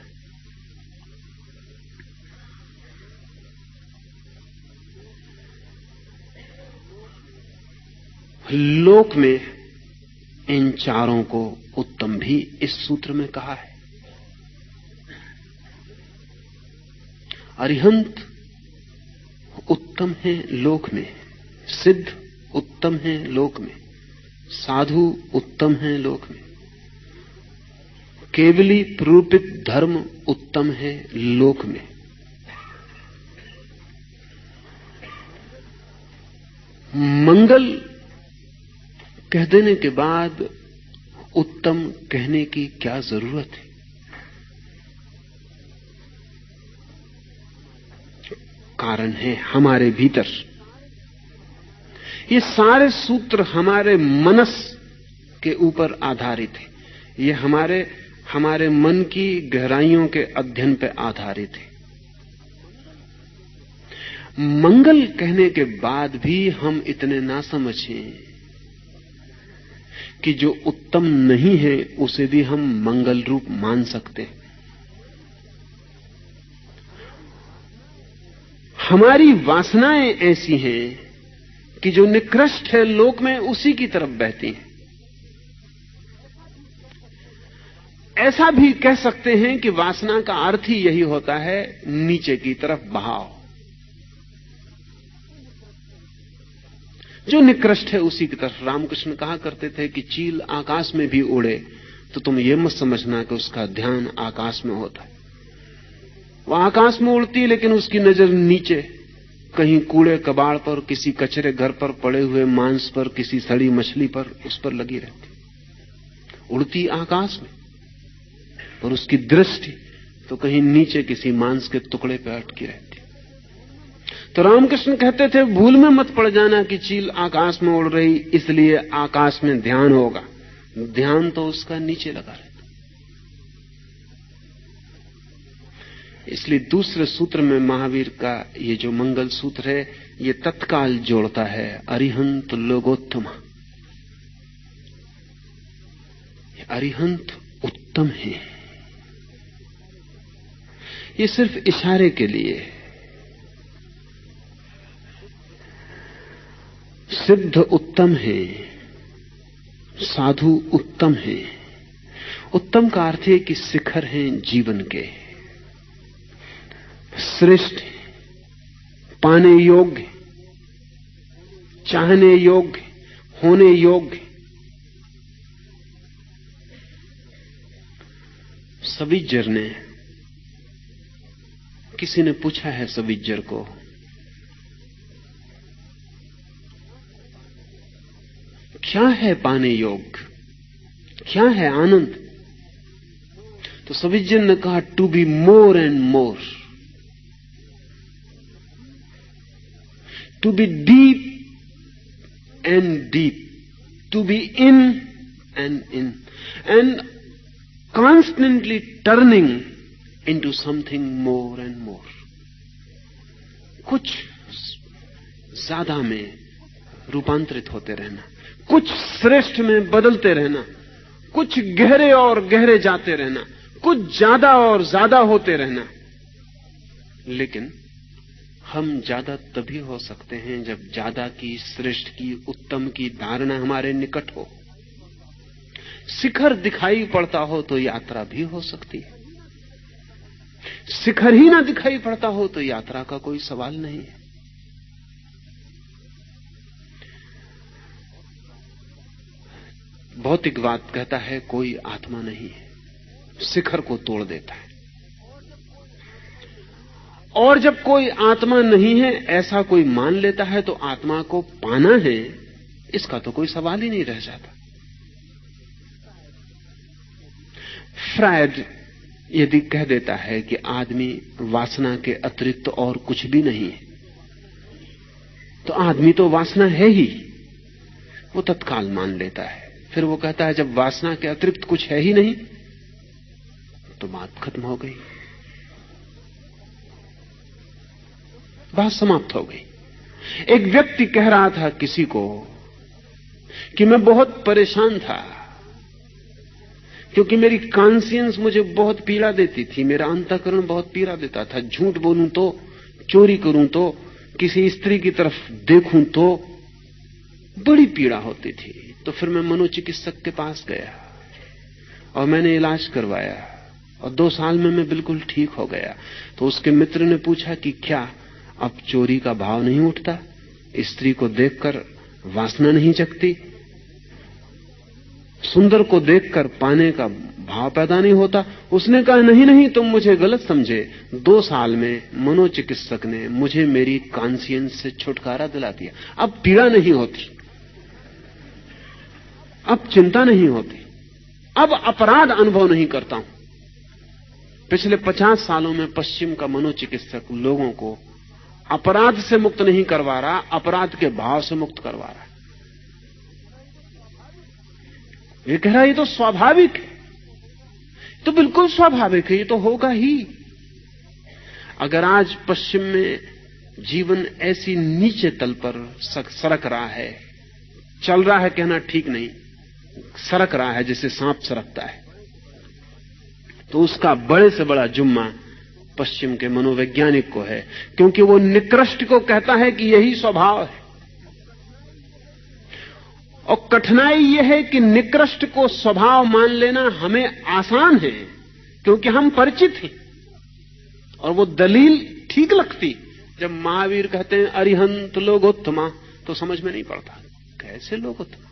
Speaker 2: लोक में इन चारों को उत्तम भी इस सूत्र में कहा है। अरिहंत उत्तम है लोक में, सिद्ध उत्तम है लोक में, साधु उत्तम है लोक में, केवली प्रूपित धर्म उत्तम है लोक में। मंगल कह देने के बाद उत्तम कहने की क्या जरूरत है? कारण है हमारे भीतर। ये सारे सूत्र हमारे मनस के ऊपर आधारित है। ये हमारे मन की गहराइयों के अध्ययन पर आधारित है। मंगल कहने के बाद भी हम इतने ना समझें कि जो उत्तम नहीं है उसे भी हम मंगल रूप मान सकते हैं। हमारी वासनाएं ऐसी हैं कि जो निकृष्ट है लोक में उसी की तरफ बहती हैं। ऐसा भी कह सकते हैं कि वासना का अर्थ ही यही होता है, नीचे की तरफ बहाव। जो निकृष्ट है उसी की तरफ। रामकृष्ण कहा करते थे कि चील आकाश में भी उड़े तो तुम ये मत समझना कि उसका ध्यान आकाश में होता है। वो आकाश में उड़ती है लेकिन उसकी नजर नीचे, कहीं कूड़े कबाड़ पर, किसी कचरे घर पर पड़े हुए मांस पर, किसी सड़ी मछली पर, उस पर लगी रहती। उड़ती आकाश में पर उसकी दृष्टि तो कहीं नीचे किसी मांस के टुकड़े पर अटकी रहती। तो रामकृष्ण कहते थे भूल में मत पड़ जाना कि चील आकाश में उड़ रही इसलिए आकाश में ध्यान होगा। ध्यान तो उसका नीचे लगा रहता। इसलिए दूसरे सूत्र में महावीर का ये जो मंगल सूत्र है ये तत्काल जोड़ता है अरिहंत लोगोत्तम। अरिहंत उत्तम है। ये सिर्फ इशारे के लिए। सिद्ध उत्तम है, साधु उत्तम है। उत्तम का अर्थ है कि शिखर हैं जीवन के, श्रेष्ठ, पाने योग्य, चाहने योग्य, होने योग्य। सविज्जर ने, किसी ने पूछा है सविज्जर को, क्या है पाने योग्य, क्या है आनंद? तो सविज्जर ने कहा to be more and more, to be deep and deep, to be in and constantly turning into something more and more. कुछ ज्यादा में रूपांतरित होते रहना, कुछ श्रेष्ठ में बदलते रहना, कुछ गहरे और गहरे जाते रहना, कुछ ज्यादा और ज्यादा होते रहना। लेकिन हम ज्यादा तभी हो सकते हैं जब ज्यादा की, श्रेष्ठ की, उत्तम की धारणा हमारे निकट हो। शिखर दिखाई पड़ता हो तो यात्रा भी हो सकती है, शिखर ही ना दिखाई पड़ता हो तो यात्रा का कोई सवाल नहीं है। भौतिकवाद कहता है कोई आत्मा नहीं है, शिखर को तोड़ देता है। और जब कोई आत्मा नहीं है ऐसा कोई मान लेता है तो आत्मा को पाना है, इसका तो कोई सवाल ही नहीं रह जाता। फ्रायड यदि कह देता है कि आदमी वासना के अतिरिक्त और कुछ भी नहीं है, तो आदमी तो वासना है ही, वो तत्काल मान लेता है। फिर वो कहता है जब वासना के अतिरिक्त कुछ है ही नहीं तो बात खत्म हो गई, बात समाप्त हो गई। एक व्यक्ति कह रहा था किसी को कि मैं बहुत परेशान था क्योंकि मेरी कॉन्शियंस मुझे बहुत पीड़ा देती थी, मेरा अंतःकरण बहुत पीड़ा देता था। झूठ बोलूं तो, चोरी करूं तो, किसी स्त्री की तरफ देखूं तो बड़ी पीड़ा होती थी। तो फिर मैं मनोचिकित्सक के पास गया और मैंने इलाज करवाया और 2 साल में मैं बिल्कुल ठीक हो गया। तो उसके मित्र ने पूछा कि क्या अब चोरी का भाव नहीं उठता, स्त्री को देखकर वासना नहीं जगती, सुंदर को देखकर पाने का भाव पैदा नहीं होता? उसने कहा नहीं नहीं, तुम मुझे गलत समझे। 2 साल में मनोचिकित्सक ने मुझे मेरी कॉन्शियंस से छुटकारा दिला दिया। अब पीड़ा नहीं होती, अब चिंता नहीं होती, अब अपराध अनुभव नहीं करता हूं। पिछले 50 सालों में पश्चिम का मनोचिकित्सक लोगों को अपराध से मुक्त नहीं करवा रहा, अपराध के भाव से मुक्त करवा रहा। ये कह रहा है ये तो स्वाभाविक है, तो बिल्कुल स्वाभाविक है, ये तो होगा ही। अगर आज पश्चिम में जीवन ऐसी नीचे तल पर सरक रहा है, चल रहा है कहना ठीक नहीं, सरक रहा है जैसे सांप सरकता है, तो उसका बड़े से बड़ा जुम्मा पश्चिम के मनोवैज्ञानिक को है, क्योंकि वो निकृष्ट को कहता है कि यही स्वभाव है। और कठिनाई यह है कि निकृष्ट को स्वभाव मान लेना हमें आसान है क्योंकि हम परिचित हैं, और वो दलील ठीक लगती। जब महावीर कहते हैं अरिहंत लोगोत्तमा, तो समझ में नहीं पड़ता कैसे लोगोत्तमा।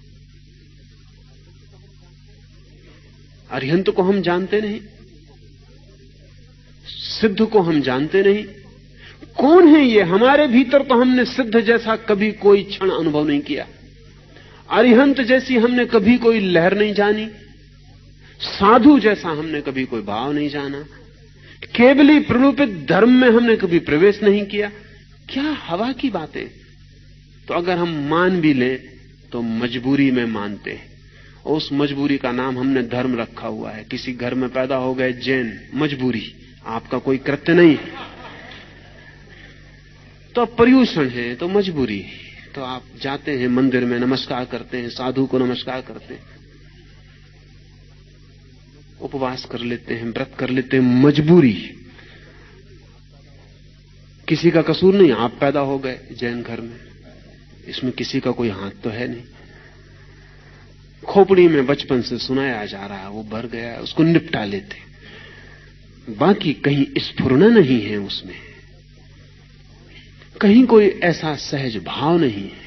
Speaker 2: अरिहंत को हम जानते नहीं, सिद्ध को हम जानते नहीं। कौन है ये? हमारे भीतर तो हमने सिद्ध जैसा कभी कोई क्षण अनुभव नहीं किया, अरिहंत जैसी हमने कभी कोई लहर नहीं जानी, साधु जैसा हमने कभी कोई भाव नहीं जाना, केवली प्ररूपित धर्म में हमने कभी प्रवेश नहीं किया। क्या हवा की बातें। तो अगर हम मान भी लें तो मजबूरी में मानते हैं, और उस मजबूरी का नाम हमने धर्म रखा हुआ है। किसी घर में पैदा हो गए जैन, मजबूरी, आपका कोई कृत्य नहीं। तो अब पर्यूषण है तो मजबूरी, तो आप जाते हैं मंदिर में, नमस्कार करते हैं, साधु को नमस्कार करते हैं, उपवास कर लेते हैं, व्रत कर लेते हैं, मजबूरी। किसी का कसूर नहीं, आप पैदा हो गए जैन घर में, इसमें किसी का कोई हाथ तो है नहीं। खोपड़ी में बचपन से सुनाया जा रहा है, वो भर गया है, उसको निपटा लेते। बाकी कहीं स्फुरना नहीं है उसमें, कहीं कोई ऐसा सहज भाव नहीं है।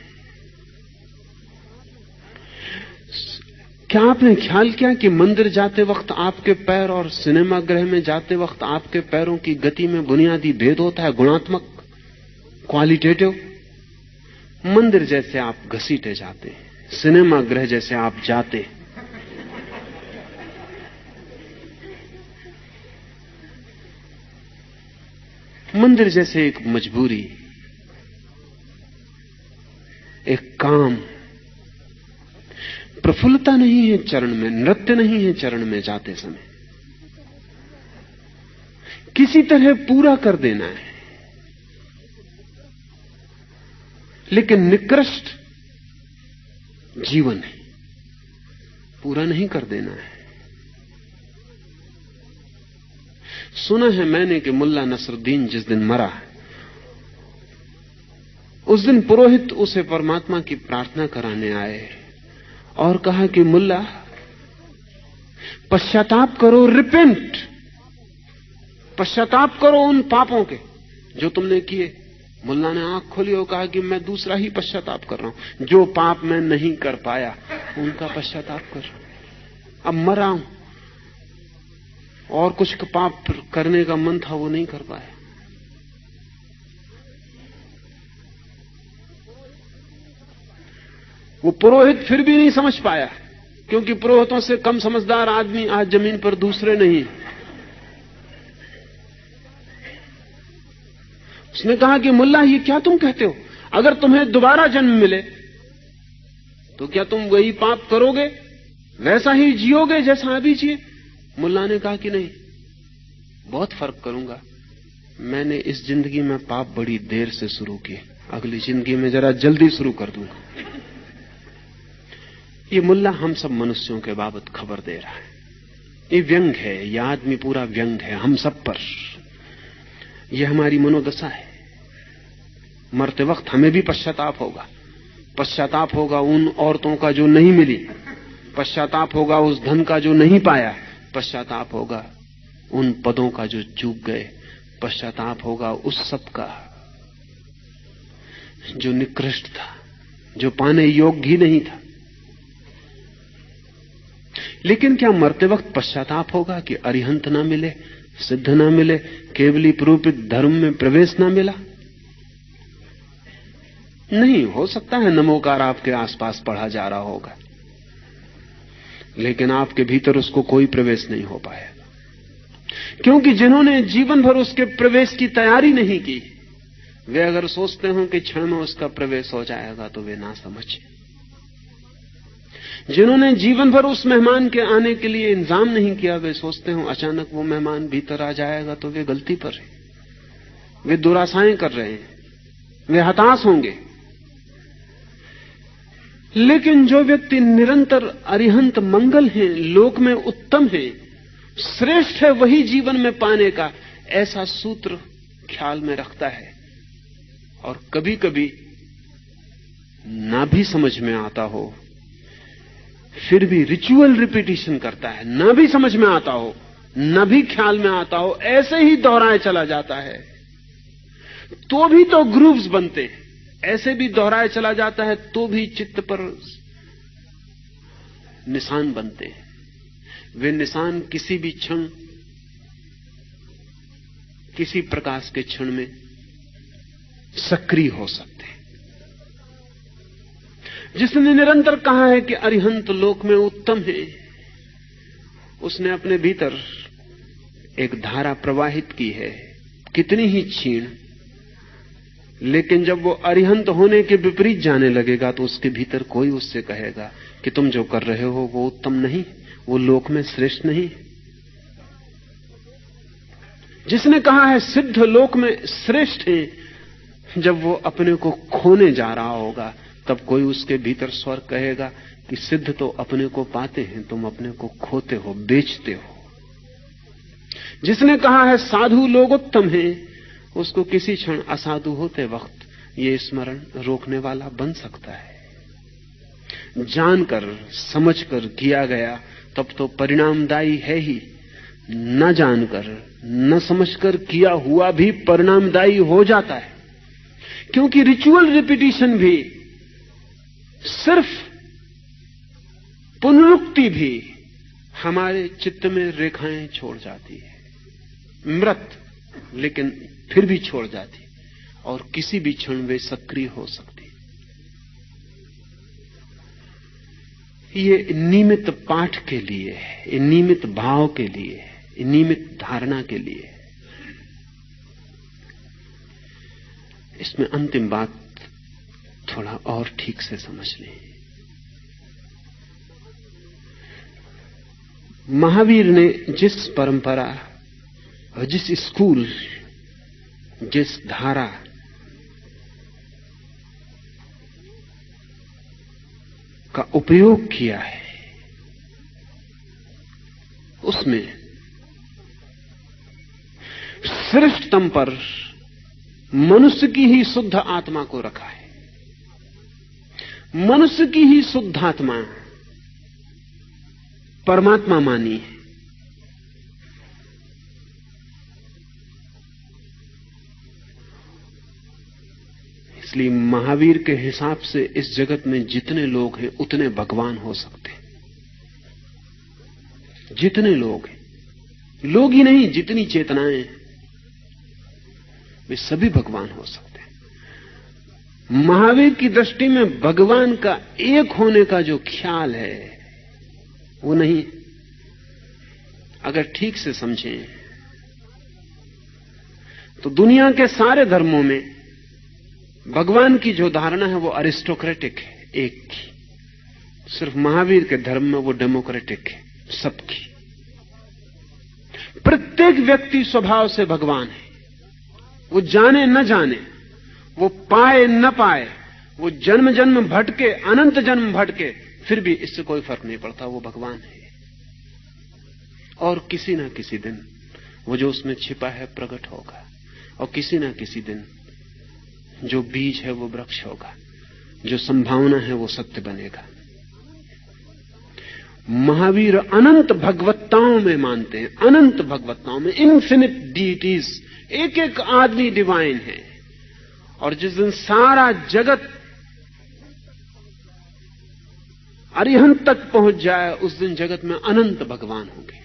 Speaker 2: क्या आपने ख्याल किया कि मंदिर जाते वक्त आपके पैर और सिनेमा गृह में जाते वक्त आपके पैरों की गति में बुनियादी भेद होता है, गुणात्मक, क्वालिटेटिव। मंदिर जैसे आप घसीटे जाते हैं, सिनेमा गृह जैसे आप जाते हैं। मंदिर जैसे एक मजबूरी, एक काम। प्रफुल्लता नहीं है चरण में, नृत्य नहीं है चरण में जाते समय, किसी तरह पूरा कर देना है। लेकिन निकृष्ट जीवन है, पूरा नहीं कर देना है। सुना है मैंने कि मुल्ला नसरुद्दीन जिस दिन मरा, उस दिन पुरोहित उसे परमात्मा की प्रार्थना कराने आए और कहा कि मुल्ला पश्चाताप करो, रिपेंट, पश्चाताप करो उन पापों के जो तुमने किए। मुल्ला ने आंख खोली और कहा कि मैं दूसरा ही पश्चाताप कर रहा हूं, जो पाप मैं नहीं कर पाया उनका पश्चाताप कर रहा हूं। अब मरा हूं, और कुछ पाप करने का मन था वो नहीं कर पाया। वो पुरोहित फिर भी नहीं समझ पाया, क्योंकि पुरोहितों से कम समझदार आदमी आज जमीन पर दूसरे नहीं। उसने कहा कि मुल्ला ये क्या तुम कहते हो, अगर तुम्हें दोबारा जन्म मिले तो क्या तुम वही पाप करोगे, वैसा ही जियोगे जैसा अभी जिए? मुल्ला ने कहा कि नहीं, बहुत फर्क करूंगा। मैंने इस जिंदगी में पाप बड़ी देर से शुरू किए, अगली जिंदगी में जरा जल्दी शुरू कर दूंगा। ये मुल्ला हम सब मनुष्यों के बाबत खबर दे रहा है। ये व्यंग है, यह आदमी पूरा व्यंग है हम सब पर। यह हमारी मनोदशा है। मरते वक्त हमें भी पश्चाताप होगा। पश्चाताप होगा उन औरतों का जो नहीं मिली, पश्चाताप होगा उस धन का जो नहीं पाया, पश्चाताप होगा उन पदों का जो चूक गए, पश्चाताप होगा उस सब का जो निकृष्ट था, जो पाने योग्य ही नहीं था। लेकिन क्या मरते वक्त पश्चाताप होगा कि अरिहंत ना मिले, सिद्ध ना मिले, केवली प्रूपित धर्म में प्रवेश ना मिला? नहीं, हो सकता है नमोकार आपके आसपास पढ़ा जा रहा होगा, लेकिन आपके भीतर उसको कोई प्रवेश नहीं हो पाएगा, क्योंकि जिन्होंने जीवन भर उसके प्रवेश की तैयारी नहीं की, वे अगर सोचते हो कि क्षण में उसका प्रवेश हो जाएगा तो वे ना समझे। जिन्होंने जीवन भर उस मेहमान के आने के लिए इंतजाम नहीं किया, वे सोचते हो अचानक वो मेहमान भीतर आ जाएगा, तो वे गलती पर हैं, वे दुराशाएं कर रहे हैं, वे हताश होंगे। लेकिन जो व्यक्ति निरंतर अरिहंत मंगल है, लोक में उत्तम है, श्रेष्ठ है, वही जीवन में पाने का ऐसा सूत्र ख्याल में रखता है, और कभी कभी ना भी समझ में आता हो फिर भी रिचुअल रिपीटिशन करता है, ना भी समझ में आता हो, ना भी ख्याल में आता हो, ऐसे ही दोहराए चला जाता है, तो भी तो ग्रूव्स बनते हैं, ऐसे भी दोहराए चला जाता है तो भी चित्त पर निशान बनते हैं। वे निशान किसी भी क्षण, किसी प्रकाश के क्षण में सक्रिय हो सकते हैं। जिसने निरंतर कहा है कि अरिहंत लोक में उत्तम है, उसने अपने भीतर एक धारा प्रवाहित की है, कितनी ही क्षीण, लेकिन जब वो अरिहंत होने के विपरीत जाने लगेगा तो उसके भीतर कोई उससे कहेगा कि तुम जो कर रहे हो वो उत्तम नहीं, वो लोक में श्रेष्ठ नहीं। जिसने कहा है सिद्ध लोक में श्रेष्ठ है, जब वो अपने को खोने जा रहा होगा तब कोई उसके भीतर स्वर कहेगा कि सिद्ध तो अपने को पाते हैं, तुम अपने को खोते हो, बेचते हो। जिसने कहा है साधु लोग उत्तम हैं, उसको किसी क्षण असाधु होते वक्त ये स्मरण रोकने वाला बन सकता है। जानकर समझकर किया गया तब तो परिणामदायी है ही, न जानकर न समझकर किया हुआ भी परिणामदायी हो जाता है, क्योंकि रिचुअल रिपीटिशन भी, सिर्फ पुनरुक्ति भी हमारे चित्त में रेखाएं छोड़ जाती है, मृत लेकिन फिर भी छोड़ जाती, और किसी भी क्षण वे सक्रिय हो सकती। ये नियमित पाठ के लिए, ये नियमित भाव के लिए, ये नियमित धारणा के लिए। इसमें अंतिम बात थोड़ा और ठीक से समझ लें। महावीर ने जिस परंपरा और जिस स्कूल, जिस धारा का उपयोग किया है, उसमें श्रेष्ठतम पर मनुष्य की ही शुद्ध आत्मा को रखा है। मनुष्य की ही शुद्ध आत्मा परमात्मा मानी है। इसलिए महावीर के हिसाब से इस जगत में जितने लोग हैं उतने भगवान हो सकते हैं। जितने लोग हैं, लोग ही नहीं, जितनी चेतनाएं हैं, वे सभी भगवान हो सकते हैं। महावीर की दृष्टि में भगवान का एक होने का जो ख्याल है वो नहीं। अगर ठीक से समझें तो दुनिया के सारे धर्मों में भगवान की जो धारणा है वो अरिस्टोक्रेटिक है, एक की। सिर्फ महावीर के धर्म में वो डेमोक्रेटिक है, सबकी। प्रत्येक व्यक्ति स्वभाव से भगवान है। वो जाने न जाने, वो पाए न पाए, वो जन्म जन्म भटके, अनंत जन्म भटके, फिर भी इससे कोई फर्क नहीं पड़ता, वो भगवान है। और किसी न किसी दिन वो जो उसमें छिपा है प्रकट होगा, और किसी न किसी दिन जो बीज है वो वृक्ष होगा, जो संभावना है वो सत्य बनेगा। महावीर अनंत भगवत्ताओं में मानते हैं, अनंत भगवत्ताओं में, इन्फिनिट डीटीज। एक एक आदमी डिवाइन है। और जिस दिन सारा जगत अरिहंत तक पहुंच जाए, उस दिन जगत में अनंत भगवान होंगे।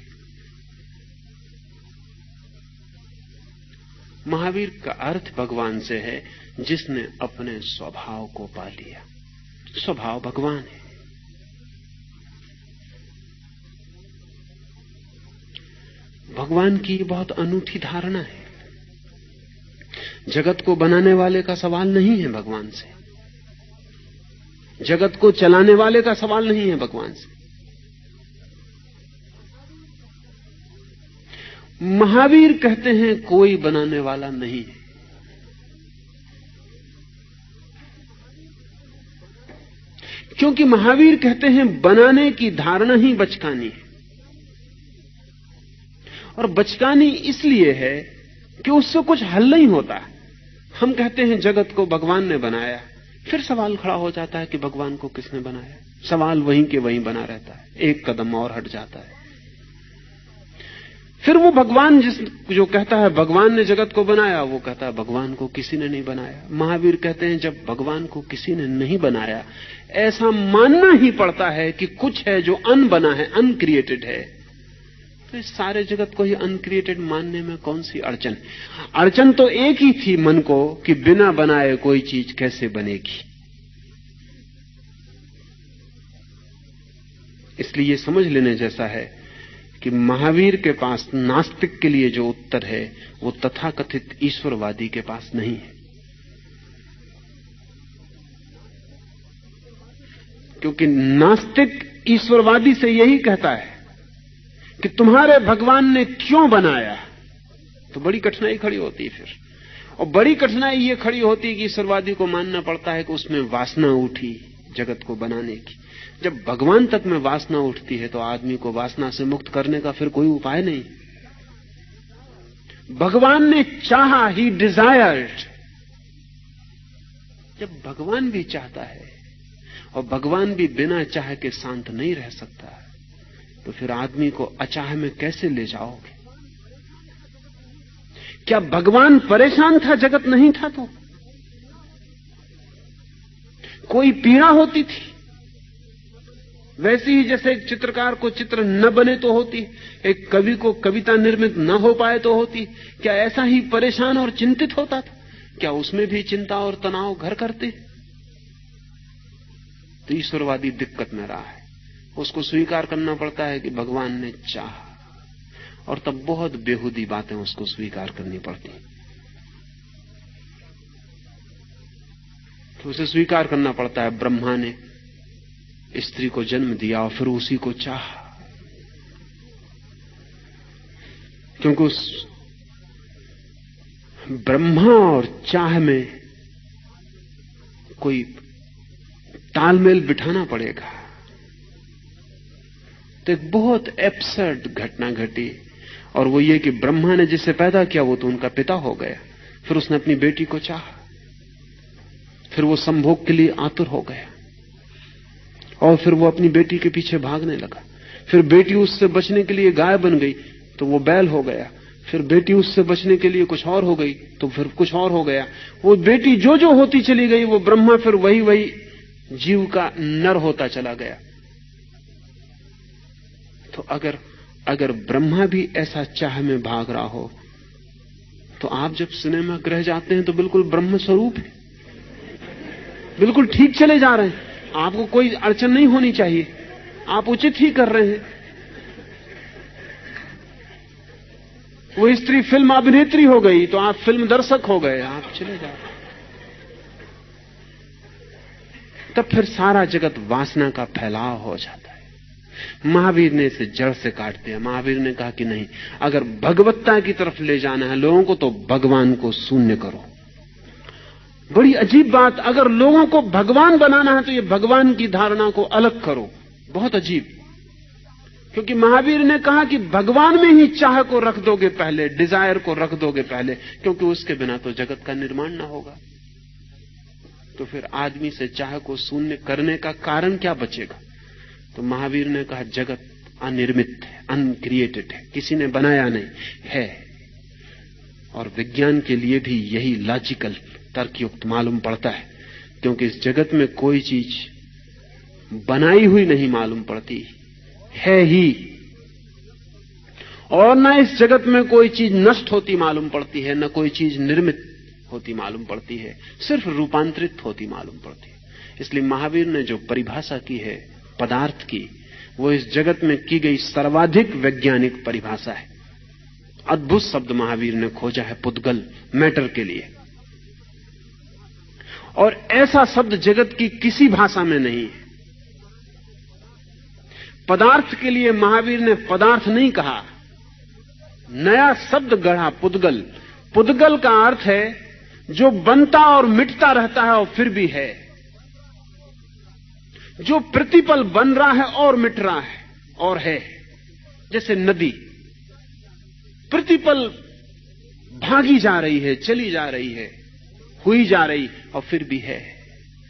Speaker 2: महावीर का अर्थ भगवान से है जिसने अपने स्वभाव को पा लिया। स्वभाव भगवान है। भगवान की बहुत अनूठी धारणा है। जगत को बनाने वाले का सवाल नहीं है भगवान से, जगत को चलाने वाले का सवाल नहीं है भगवान से। महावीर कहते हैं कोई बनाने वाला नहीं है। क्योंकि महावीर कहते हैं बनाने की धारणा ही बचकानी है। और बचकानी इसलिए है कि उससे कुछ हल नहीं होता। हम कहते हैं जगत को भगवान ने बनाया, फिर सवाल खड़ा हो जाता है कि भगवान को किसने बनाया। सवाल वहीं के वहीं बना रहता है, एक कदम और हट जाता है। फिर वो भगवान जो कहता है भगवान ने जगत को बनाया, वो कहता है भगवान को किसी ने नहीं बनाया। महावीर कहते हैं जब भगवान को किसी ने नहीं बनाया, ऐसा मानना ही पड़ता है कि कुछ है जो अनबना है, अनक्रिएटेड है। तो इस सारे जगत को ही अनक्रिएटेड मानने में कौन सी अड़चन? अड़चन तो एक ही थी मन को कि बिना बनाए कोई चीज कैसे बनेगी। इसलिए ये समझ लेने जैसा है कि महावीर के पास नास्तिक के लिए जो उत्तर है वो तथाकथित ईश्वरवादी के पास नहीं है। क्योंकि नास्तिक ईश्वरवादी से यही कहता है कि तुम्हारे भगवान ने क्यों बनाया, तो बड़ी कठिनाई खड़ी होती है फिर। और बड़ी कठिनाई ये खड़ी होती है कि ईश्वरवादी को मानना पड़ता है कि उसमें वासना उठी जगत को बनाने की। जब भगवान तक में वासना उठती है तो आदमी को वासना से मुक्त करने का फिर कोई उपाय नहीं। भगवान ने चाहा, ही डिजायर्ड। जब भगवान भी चाहता है और भगवान भी बिना चाह के शांत नहीं रह सकता, तो फिर आदमी को अचाह में कैसे ले जाओगे? क्या भगवान परेशान था जगत नहीं था तो? कोई पीड़ा होती थी? वैसे ही जैसे एक चित्रकार को चित्र न बने तो होती, एक कवि को कविता निर्मित न हो पाए तो होती। क्या ऐसा ही परेशान और चिंतित होता था? क्या उसमें भी चिंता और तनाव घर करते? तो ईश्वरवादी दिक्कत में रहा है। उसको स्वीकार करना पड़ता है कि भगवान ने चाहा, और तब बहुत बेहुदी बातें उसको स्वीकार करनी पड़ती। तो उसे स्वीकार करना पड़ता है ब्रह्मा ने स्त्री को जन्म दिया और फिर उसी को चाहा, क्योंकि उस ब्रह्मा और चाह में कोई तालमेल बिठाना पड़ेगा। तो एक बहुत एब्सर्ड घटना घटी, और वो ये कि ब्रह्मा ने जिसे पैदा किया वो तो उनका पिता हो गया। फिर उसने अपनी बेटी को चाहा, फिर वो संभोग के लिए आतुर हो गया, और फिर वो अपनी बेटी के पीछे भागने लगा। फिर बेटी उससे बचने के लिए गाय बन गई तो वो बैल हो गया। फिर बेटी उससे बचने के लिए कुछ और हो गई तो फिर कुछ और हो गया। वो बेटी जो जो होती चली गई, वो ब्रह्मा फिर वही वही जीव का नर होता चला गया। तो अगर अगर ब्रह्मा भी ऐसा चाह में भाग रहा हो तो आप जब सिनेमा गृह जाते हैं तो बिल्कुल ब्रह्म स्वरूप है, बिल्कुल ठीक चले जा रहे हैं, आपको कोई अड़चन नहीं होनी चाहिए, आप उचित ही कर रहे हैं। वो स्त्री फिल्म अभिनेत्री हो गई तो आप फिल्म दर्शक हो गए, आप चले जा रहे। तब फिर सारा जगत वासना का फैलाव हो जाता है। महावीर ने इसे जड़ से काट दिया। महावीर ने कहा कि नहीं, अगर भगवत्ता की तरफ ले जाना है लोगों को तो भगवान को शून्य करो। बड़ी अजीब बात, अगर लोगों को भगवान बनाना है तो ये भगवान की धारणा को अलग करो। बहुत अजीब, क्योंकि महावीर ने कहा कि भगवान में ही चाह को रख दोगे पहले, डिजायर को रख दोगे पहले, क्योंकि उसके बिना तो जगत का निर्माण ना होगा। तो फिर आदमी से चाह को शून्य करने का कारण क्या बचेगा? तो महावीर ने कहा जगत अनिर्मित है, अनक्रिएटेड है, किसी ने बनाया नहीं है। और विज्ञान के लिए भी यही लॉजिकल तर्कयुक्त मालूम पड़ता है, क्योंकि इस जगत में कोई चीज बनाई हुई नहीं मालूम पड़ती, है ही। और न इस जगत में कोई चीज नष्ट होती मालूम पड़ती है, न कोई चीज निर्मित होती मालूम पड़ती है, सिर्फ रूपांतरित होती मालूम पड़ती है। इसलिए महावीर ने जो परिभाषा की है पदार्थ की, वो इस जगत में की गई सर्वाधिक वैज्ञानिक परिभाषा है। अद्भुत शब्द महावीर ने खोजा है पुद्गल, मैटर के लिए, और ऐसा शब्द जगत की किसी भाषा में नहीं है। पदार्थ के लिए महावीर ने पदार्थ नहीं कहा, नया शब्द गढ़ा, पुद्गल। पुद्गल का अर्थ है जो बनता और मिटता रहता है और फिर भी है, जो प्रतिपल बन रहा है और मिट रहा है और है। जैसे नदी प्रतिपल भागी जा रही है, चली जा रही है, हुई जा रही और फिर भी है,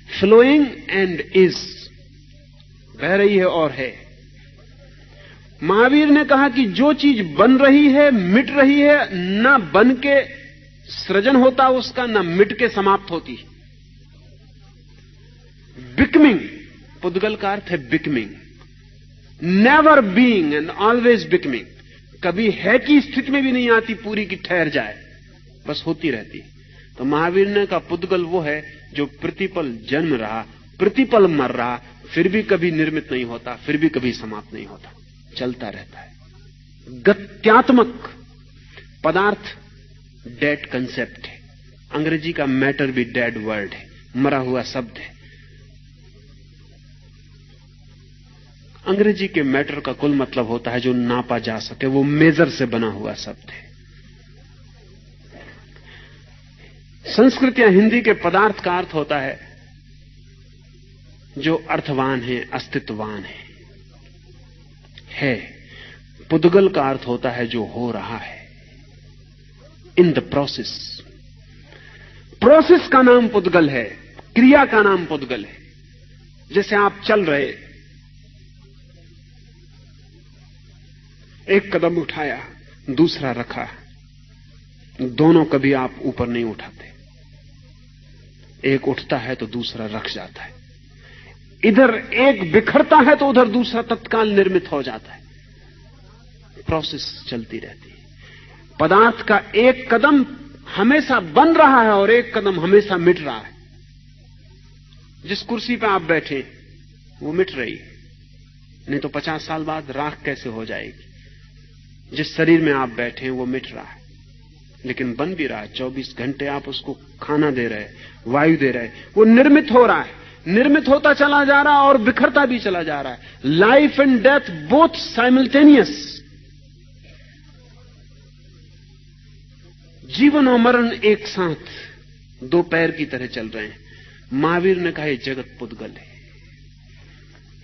Speaker 2: फ्लोइंग एंड इज, बह रही है और है। महावीर ने कहा कि जो चीज बन रही है, मिट रही है, ना बन के सृजन होता उसका, ना मिट के समाप्त होती। बिकमिंग, पुद्गल का अर्थ है becoming, never being and always becoming. कभी है की स्थिति में भी नहीं आती पूरी की ठहर जाए, बस होती रहती। तो महावीर ने कहा पुद्गल वो है जो प्रतिपल जन्म रहा, प्रतिपल मर रहा, फिर भी कभी निर्मित नहीं होता, फिर भी कभी समाप्त नहीं होता, चलता रहता है। गत्यात्मक पदार्थ डेड कंसेप्ट है। अंग्रेजी का मैटर भी डेड वर्ड है, मरा हुआ शब्द है। अंग्रेजी के मैटर का कुल मतलब होता है जो नापा जा सके, वो मेजर से बना हुआ शब्द है। संस्कृत या हिंदी के पदार्थ का अर्थ होता है जो अर्थवान है, अस्तित्ववान है। पुद्गल का अर्थ होता है जो हो रहा है, इन द प्रोसेस। प्रोसेस का नाम पुद्गल है, क्रिया का नाम पुद्गल है। जैसे आप चल रहे, एक कदम उठाया, दूसरा रखा, दोनों कभी आप ऊपर नहीं उठाते। एक उठता है तो दूसरा रख जाता है। इधर एक बिखरता है तो उधर दूसरा तत्काल निर्मित हो जाता है। प्रोसेस चलती रहती है। पदार्थ का एक कदम हमेशा बन रहा है और एक कदम हमेशा मिट रहा है। जिस कुर्सी पर आप बैठे वो मिट रही है, नहीं तो 50 साल बाद राख कैसे हो जाएगी। जिस शरीर में आप बैठे हैं वो मिट रहा है, लेकिन बन भी रहा है। 24 घंटे आप उसको खाना दे रहे, वायु दे रहे, वो निर्मित हो रहा है, निर्मित होता चला जा रहा है और बिखरता भी चला जा रहा है। Life and death both simultaneous. जीवन और मरण एक साथ दो पैर की तरह चल रहे हैं। महावीर ने कहा यह जगत पुद्गल है,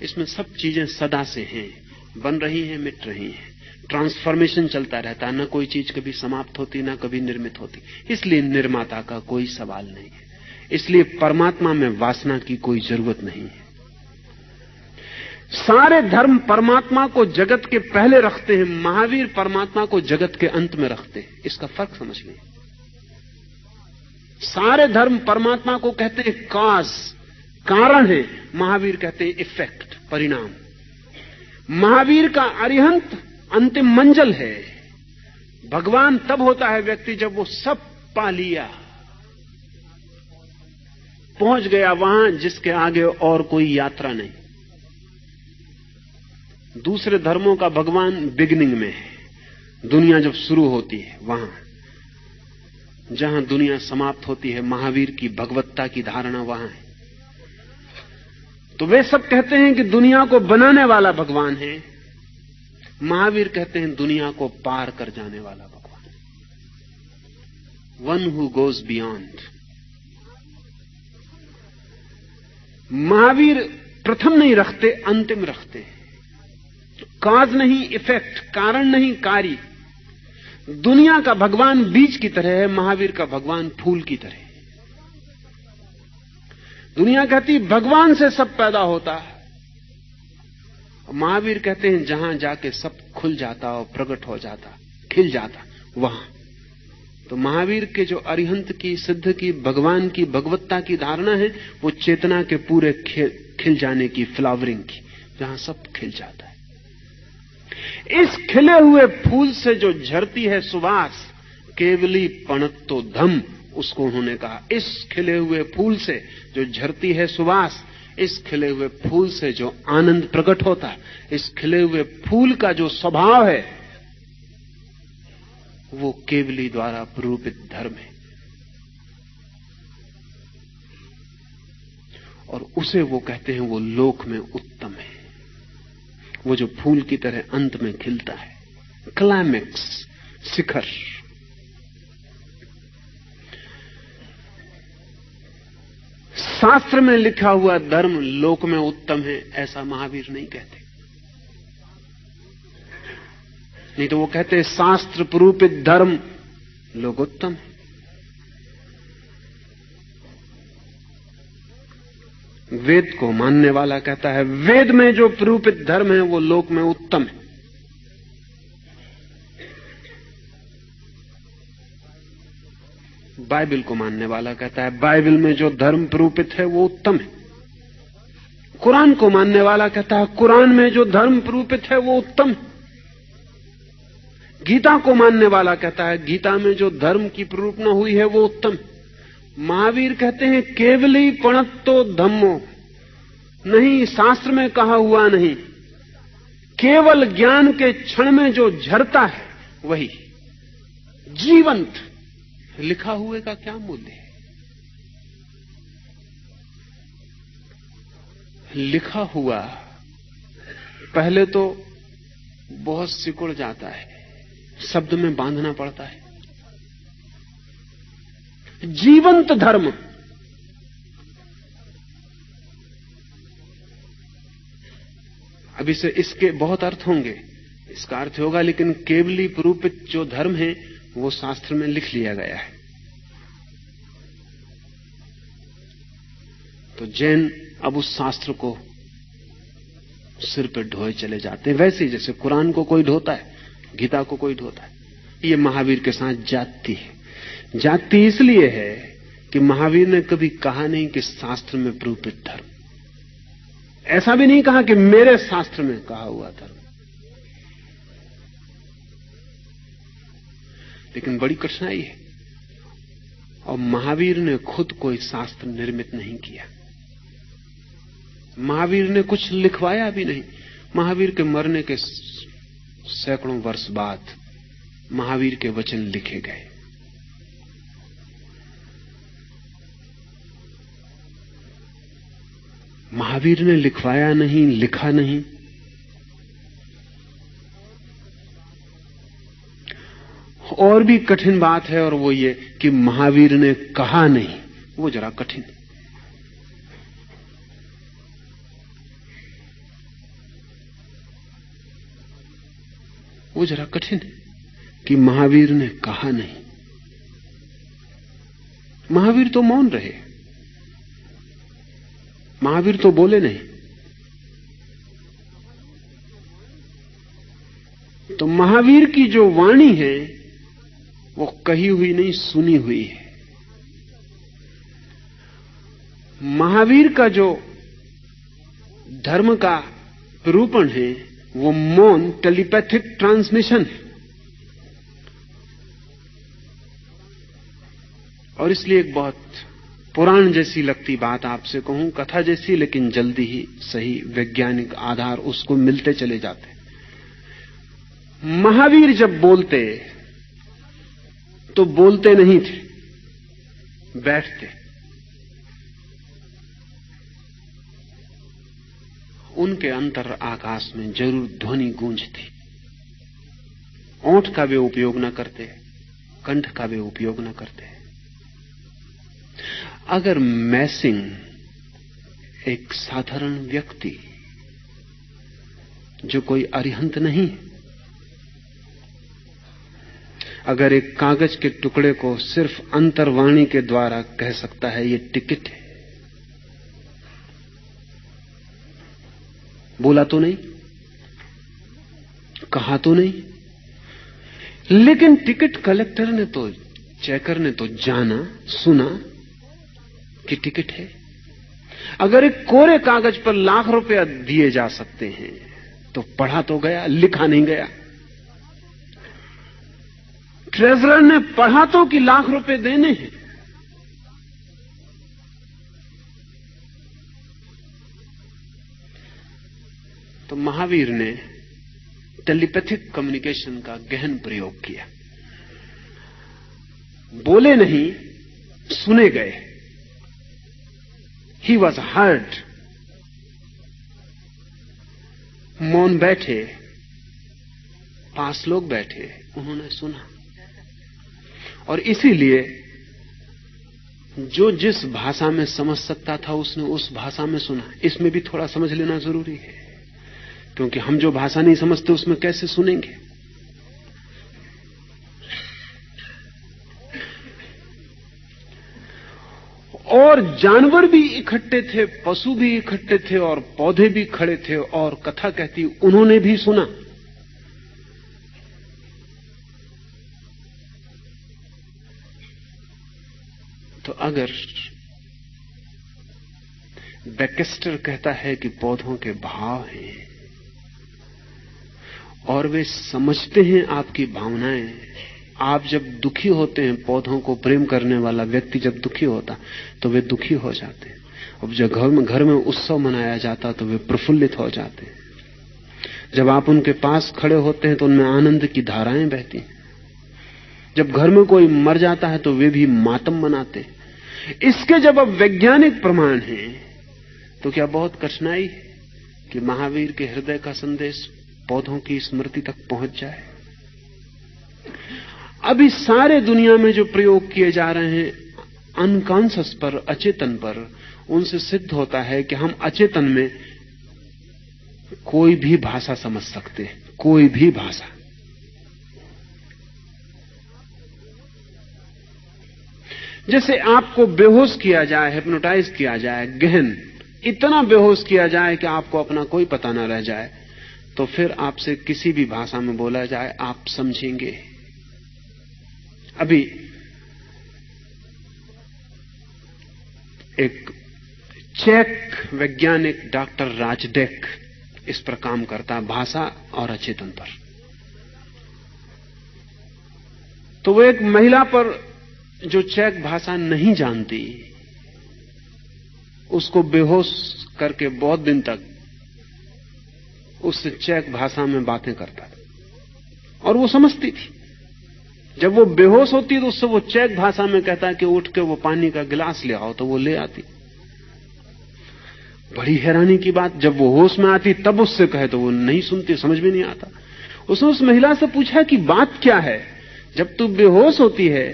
Speaker 2: इसमें सब चीजें सदा से हैं, बन रही हैं, मिट रही हैं, ट्रांसफॉर्मेशन चलता रहता है। न कोई चीज कभी समाप्त होती, न कभी निर्मित होती। इसलिए निर्माता का कोई सवाल नहीं है। इसलिए परमात्मा में वासना की कोई जरूरत नहीं है। सारे धर्म परमात्मा को जगत के पहले रखते हैं, महावीर परमात्मा को जगत के अंत में रखते हैं। इसका फर्क समझ लें। सारे धर्म परमात्मा को कहते हैं काज, कारण है, महावीर कहते हैं इफेक्ट, परिणाम। महावीर का अरिहंत अंतिम मंजिल है। भगवान तब होता है व्यक्ति जब वो सब पा लिया, पहुंच गया वहां जिसके आगे और कोई यात्रा नहीं। दूसरे धर्मों का भगवान बिगिनिंग में है, दुनिया जब शुरू होती है वहां। जहां दुनिया समाप्त होती है, महावीर की भगवत्ता की धारणा वहां है। तो वे सब कहते हैं कि दुनिया को बनाने वाला भगवान है, महावीर कहते हैं दुनिया को पार कर जाने वाला भगवान, one who goes beyond. Mahavir प्रथम नहीं रखते, अंतिम रखते। काज नहीं इफेक्ट, कारण नहीं कार्य। दुनिया का भगवान बीज की तरह है, महावीर का भगवान फूल की तरह है। दुनिया कहती भगवान से सब पैदा होता है, महावीर कहते हैं जहां जाके सब खुल जाता और प्रकट हो जाता, खिल जाता वहां। तो महावीर के जो अरिहंत की, सिद्ध की, भगवान की, भगवत्ता की धारणा है, वो चेतना के पूरे खिल जाने की, फ्लावरिंग की, जहां सब खिल जाता है। इस खिले हुए फूल से जो झरती है सुवास, केवली पणत्तो धम, उसको उन्होंने कहा। इस खिले हुए फूल से जो झरती है सुवास, इस खिले हुए फूल से जो आनंद प्रकट होता है, इस खिले हुए फूल का जो स्वभाव है, वो केवली द्वारा प्ररूपित धर्म है। और उसे वो कहते हैं वो लोक में उत्तम है, वो जो फूल की तरह अंत में खिलता है, क्लाइमेक्स, शिखर। शास्त्र में लिखा हुआ धर्म लोक में उत्तम है, ऐसा महावीर नहीं कहते। नहीं तो वो कहते शास्त्र प्ररूपित धर्म लोकोत्तम है। वेद को मानने वाला कहता है वेद में जो प्ररूपित धर्म है वो लोक में उत्तम है। बाइबल को मानने वाला कहता है बाइबल में जो धर्म प्ररूपित है वो उत्तम है। कुरान को मानने वाला कहता है कुरान में जो धर्म प्ररूपित है वो उत्तम है। गीता को मानने वाला कहता है गीता में जो धर्म की प्ररूपना हुई है वो उत्तम। महावीर कहते हैं केवली पणत्तो धम्मो, नहीं शास्त्र में कहा हुआ नहीं, केवल ज्ञान के क्षण में जो झरता है वही जीवंत। लिखा हुए का क्या मूल्य है? लिखा हुआ पहले तो बहुत सिकुड़ जाता है, शब्द में बांधना पड़ता है। जीवंत धर्म अभी से इसके बहुत अर्थ होंगे, इसका अर्थ होगा लेकिन केवली प्ररूपित जो धर्म है वो शास्त्र में लिख लिया गया है। तो जैन अब उस शास्त्र को सिर पे ढोए चले जाते हैं, वैसे ही जैसे कुरान को कोई ढोता है, गीता को कोई ढोता है। ये महावीर के साथ जाति है। जाति इसलिए है कि महावीर ने कभी कहा नहीं कि शास्त्र में प्ररूपित धर्म, ऐसा भी नहीं कहा कि मेरे शास्त्र में कहा हुआ धर्म। लेकिन बड़ी कठिनाई है, और महावीर ने खुद कोई शास्त्र निर्मित नहीं किया, महावीर ने कुछ लिखवाया भी नहीं। महावीर के मरने के सैकड़ों वर्ष बाद महावीर के वचन लिखे गए। महावीर ने लिखवाया नहीं, लिखा नहीं। और भी कठिन बात है, और वो ये कि महावीर ने कहा नहीं, वो जरा कठिन है। वो जरा कठिन है कि महावीर ने कहा नहीं। महावीर तो मौन रहे, महावीर तो बोले नहीं। तो महावीर की जो वाणी है वो कही हुई नहीं, सुनी हुई है। महावीर का जो धर्म का निरूपण है वो मौन टेलीपैथिक ट्रांसमिशन है। और इसलिए एक बहुत पुराण जैसी लगती बात आपसे कहूं, कथा जैसी, लेकिन जल्दी ही सही वैज्ञानिक आधार उसको मिलते चले जाते। महावीर जब बोलते तो बोलते नहीं थे, बैठते। उनके अंतर आकाश में जरूर ध्वनि गूंजती। ओंठ का वे उपयोग न करते, कंठ का वे उपयोग न करते। अगर मैसिंग एक साधारण व्यक्ति जो कोई अरिहंत नहीं, अगर एक कागज के टुकड़े को सिर्फ अंतर्वाणी के द्वारा कह सकता है ये टिकट है, बोला तो नहीं, कहा तो नहीं, लेकिन टिकट कलेक्टर ने तो, चेकर ने तो जाना, सुना कि टिकट है। अगर एक कोरे कागज पर लाख रुपया दिए जा सकते हैं तो पढ़ा तो गया, लिखा नहीं गया। ट्रेजरर ने पढ़ा तो कि लाख रुपए देने हैं। तो महावीर ने टेलीपैथिक कम्युनिकेशन का गहन प्रयोग किया। बोले नहीं, सुने गए। He was heard। मौन बैठे, पास लोग बैठे, उन्होंने सुना। और इसीलिए जो जिस भाषा में समझ सकता था उसने उस भाषा में सुना। इसमें भी थोड़ा समझ लेना जरूरी है, क्योंकि हम जो भाषा नहीं समझते उसमें कैसे सुनेंगे। और जानवर भी इकट्ठे थे, पशु भी इकट्ठे थे, और पौधे भी खड़े थे, और कथा कहती उन्होंने भी सुना। तो अगर बैकेस्टर कहता है कि पौधों के भाव हैं और वे समझते हैं आपकी भावनाएं, आप जब दुखी होते हैं, पौधों को प्रेम करने वाला व्यक्ति जब दुखी होता तो वे दुखी हो जाते हैं। अब जब घर में उत्सव मनाया जाता तो वे प्रफुल्लित हो जाते हैं। जब आप उनके पास खड़े होते हैं तो उनमें आनंद की धाराएं बहती हैं। जब घर में कोई मर जाता है तो वे भी मातम मनाते हैं। इसके जब अब वैज्ञानिक प्रमाण हैं तो क्या बहुत कठिनाई है कि महावीर के हृदय का संदेश पौधों की स्मृति तक पहुंच जाए। अभी सारे दुनिया में जो प्रयोग किए जा रहे हैं अनकॉन्शियस पर, अचेतन पर, उनसे सिद्ध होता है कि हम अचेतन में कोई भी भाषा समझ सकते हैं, कोई भी भाषा। जैसे आपको बेहोश किया जाए, हिप्नोटाइज किया जाए, गहन इतना बेहोश किया जाए कि आपको अपना कोई पता न रह जाए, तो फिर आपसे किसी भी भाषा में बोला जाए आप समझेंगे। अभी एक चेक वैज्ञानिक डॉक्टर राजडेक इस पर काम करता है, भाषा और अचेतन पर। तो वो एक महिला पर जो चेक भाषा नहीं जानती, उसको बेहोश करके बहुत दिन तक उससे चेक भाषा में बातें करता था और वो समझती थी। जब वो बेहोश होती तो उससे वो चेक भाषा में कहता कि उठ के वो पानी का गिलास ले आओ, तो वो ले आती। बड़ी हैरानी की बात, जब वो होश में आती तब उससे कहे तो वो नहीं सुनती, समझ में नहीं आता। उसने उस महिला से पूछा कि बात क्या है? जब तू बेहोश होती है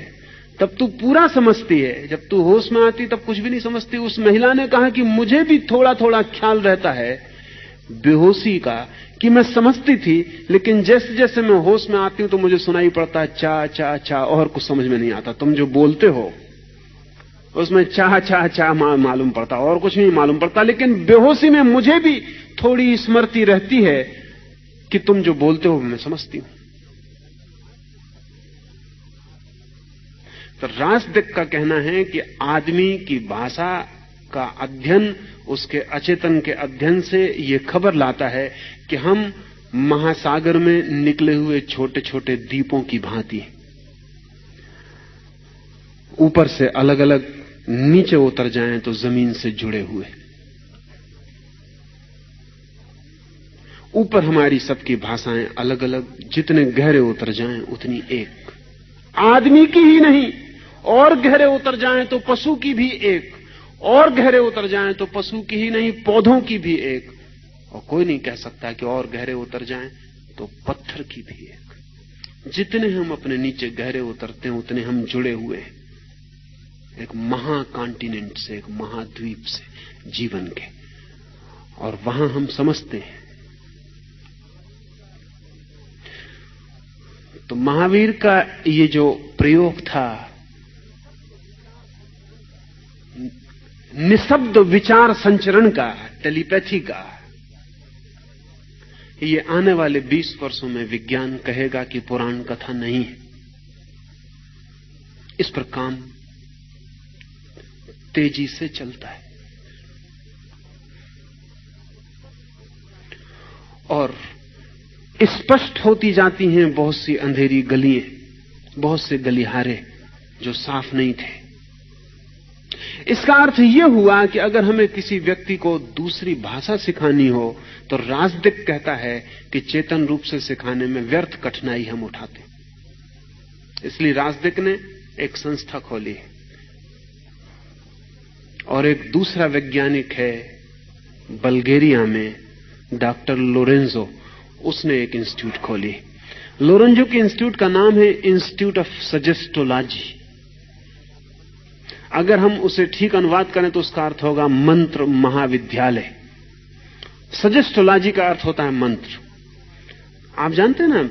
Speaker 2: तब तू पूरा समझती है, जब तू होश में आती तब कुछ भी नहीं समझती। उस महिला ने कहा कि मुझे भी थोड़ा थोड़ा ख्याल रहता है बेहोशी का, कि मैं समझती थी, लेकिन जैसे जैसे मैं होश में आती हूं तो मुझे सुनाई पड़ता है चा चा चा, और कुछ समझ में नहीं आता। तुम जो बोलते हो उसमें चा चा चा मालूम पड़ता, और कुछ नहीं मालूम पड़ता, लेकिन बेहोशी में मुझे भी थोड़ी स्मृति रहती है कि तुम जो बोलते हो मैं समझती हूं। तो राजडेक का कहना है कि आदमी की भाषा का अध्ययन उसके अचेतन के अध्ययन से ये खबर लाता है कि हम महासागर में निकले हुए छोटे छोटे द्वीपों की भांति, ऊपर से अलग अलग, नीचे उतर जाएं तो जमीन से जुड़े हुए। ऊपर हमारी सबकी भाषाएं अलग अलग, जितने गहरे उतर जाएं उतनी एक। आदमी की ही नहीं, और गहरे उतर जाएं तो पशु की भी एक, और गहरे उतर जाएं तो पशु की ही नहीं, पौधों की भी एक। और कोई नहीं कह सकता कि और गहरे उतर जाएं तो पत्थर की भी एक। जितने हम अपने नीचे गहरे उतरते हैं उतने हम जुड़े हुए हैं एक महाकॉन्टिनेंट से, एक महाद्वीप से, जीवन के। और वहां हम समझते हैं। तो महावीर का ये जो प्रयोग था, निशब्द विचार संचरण का, टेलीपैथी का, ये आने वाले 20 वर्षों में विज्ञान कहेगा कि पुराण कथा नहीं है। इस पर काम तेजी से चलता है और स्पष्ट होती जाती हैं बहुत सी अंधेरी गलियां, बहुत से गलिहारे जो साफ नहीं थे। इसका अर्थ यह हुआ कि अगर हमें किसी व्यक्ति को दूसरी भाषा सिखानी हो तो राजदिक कहता है कि चेतन रूप से सिखाने में व्यर्थ कठिनाई हम उठाते। इसलिए राजदिक ने एक संस्था खोली है और एक दूसरा वैज्ञानिक है बल्गेरिया में, डॉक्टर लोरेंजो, उसने एक इंस्टीट्यूट खोली। लोरेंजो के इंस्टीट्यूट का नाम है इंस्टीट्यूट ऑफ सजेस्टोलॉजी। अगर हम उसे ठीक अनुवाद करें तो उसका अर्थ होगा मंत्र महाविद्यालय। सजेस्टोलॉजी का अर्थ होता है मंत्र। आप जानते हैं ना,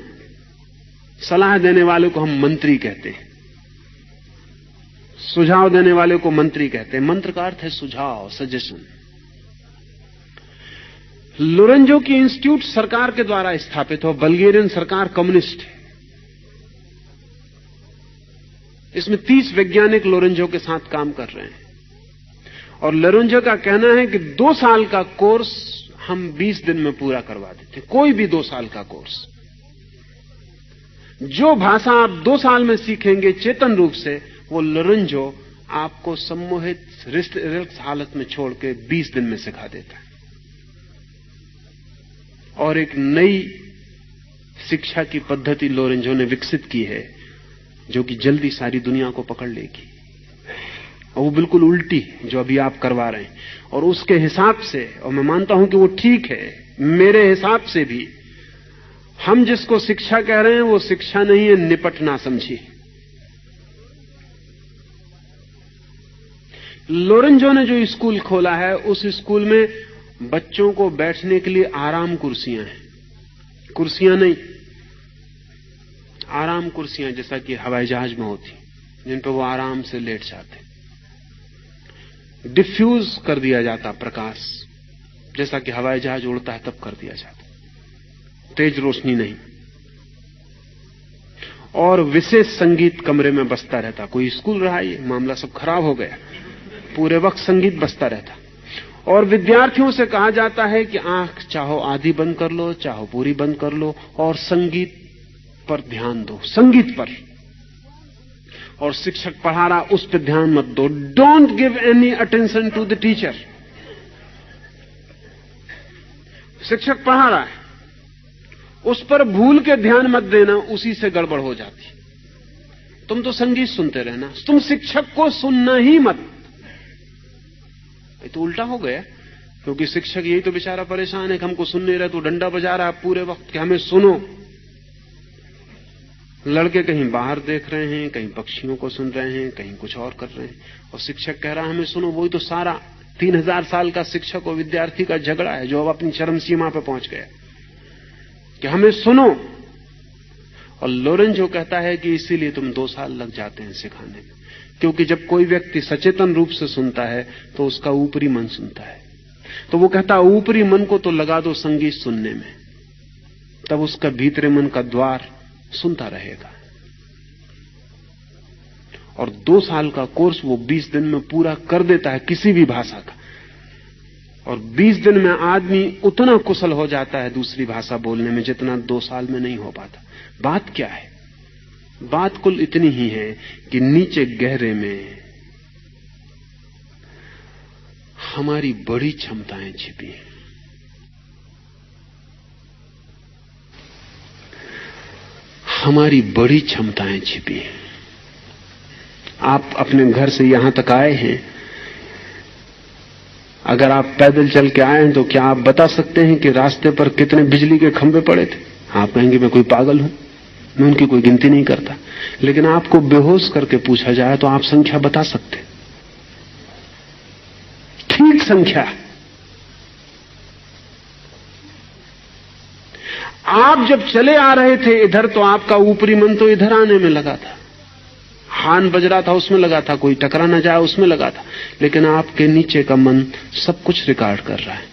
Speaker 2: सलाह देने वाले को हम मंत्री कहते हैं, सुझाव देने वाले को मंत्री कहते हैं। मंत्र का अर्थ है सुझाव, सजेशन। लोरेंजो की इंस्टीट्यूट सरकार के द्वारा स्थापित हो। बल्गेरियन सरकार कम्युनिस्ट है। इसमें 30 वैज्ञानिक लोरेंजो के साथ काम कर रहे हैं और लोरेंजो का कहना है कि 2 साल का कोर्स हम 20 दिन में पूरा करवा देते। कोई भी 2 साल का कोर्स, जो भाषा आप 2 साल में सीखेंगे चेतन रूप से, वो लोरेंजो आपको सम्मोहित रिलैक्स हालत में छोड़ के 20 दिन में सिखा देता है। और एक नई शिक्षा की पद्धति लोरेंजो ने विकसित की है जो कि जल्दी सारी दुनिया को पकड़ लेगी। और वो बिल्कुल उल्टी जो अभी आप करवा रहे हैं। और उसके हिसाब से, और मैं मानता हूं कि वो ठीक है, मेरे हिसाब से भी हम जिसको शिक्षा कह रहे हैं वो शिक्षा नहीं है, निपटना समझिए। लोरेंजो ने जो स्कूल खोला है, उस स्कूल में बच्चों को बैठने के लिए आराम कुर्सियां हैं। कुर्सियां नहीं, आराम कुर्सियां, जैसा कि हवाई जहाज में होती, जिन पर वो आराम से लेट जाते। डिफ्यूज कर दिया जाता प्रकाश, जैसा कि हवाई जहाज उड़ता है तब कर दिया जाता, तेज रोशनी नहीं। और विशेष संगीत कमरे में बजता रहता। कोई स्कूल रहा, ये मामला सब खराब हो गया। पूरे वक्त संगीत बजता रहता। और विद्यार्थियों से कहा जाता है कि आंख चाहो आधी बंद कर लो, चाहो पूरी बंद कर लो, और संगीत पर ध्यान दो, संगीत पर। और शिक्षक पढ़ा रहा, उस पर ध्यान मत दो। Don't give any attention to the teacher. शिक्षक पढ़ा रहा है, उस पर भूल के ध्यान मत देना, उसी से गड़बड़ हो जाती। तुम तो संगीत सुनते रहना, तुम शिक्षक को सुनना ही मत। ये तो उल्टा हो गया, क्योंकि शिक्षक यही तो बेचारा परेशान है कि हमको सुन नहीं रहे, तो डंडा बजा रहा है पूरे वक्त कि हमें सुनो। लड़के कहीं बाहर देख रहे हैं, कहीं पक्षियों को सुन रहे हैं, कहीं कुछ और कर रहे हैं, और शिक्षक कह रहा है हमें सुनो। वही तो सारा 3000 साल का शिक्षक और विद्यार्थी का झगड़ा है, जो अब अपनी चरम सीमा पर पहुंच गया कि हमें सुनो। और लोरेंजो कहता है कि इसीलिए तुम 2 साल लग जाते हैं सिखाने में, क्योंकि जब कोई व्यक्ति सचेतन रूप से सुनता है तो उसका ऊपरी मन सुनता है। तो वो कहता है ऊपरी मन को तो लगा दो संगीत सुनने में, तब उसका भीतरी मन का द्वार सुनता रहेगा। और 2 साल का कोर्स वो 20 दिन में पूरा कर देता है किसी भी भाषा का। और 20 दिन में आदमी उतना कुशल हो जाता है दूसरी भाषा बोलने में जितना 2 साल में नहीं हो पाता। बात क्या है? बात कुल इतनी ही है कि नीचे गहरे में हमारी बड़ी क्षमताएं छिपी हैं। हमारी बड़ी क्षमताएं छिपी हैं। आप अपने घर से यहां तक आए हैं, अगर आप पैदल चल के आए हैं तो क्या आप बता सकते हैं कि रास्ते पर कितने बिजली के खंभे पड़े थे? आप कहेंगे मैं कोई पागल हूं, मैं उनकी कोई गिनती नहीं करता। लेकिन आपको बेहोश करके पूछा जाए तो आप संख्या बता सकते, ठीक संख्या। आप जब चले आ रहे थे इधर तो आपका ऊपरी मन तो इधर आने में लगा था, हान बज रहा था उसमें लगा था, कोई टकरा ना जाए उसमें लगा था। लेकिन आपके नीचे का मन सब कुछ रिकॉर्ड कर रहा है।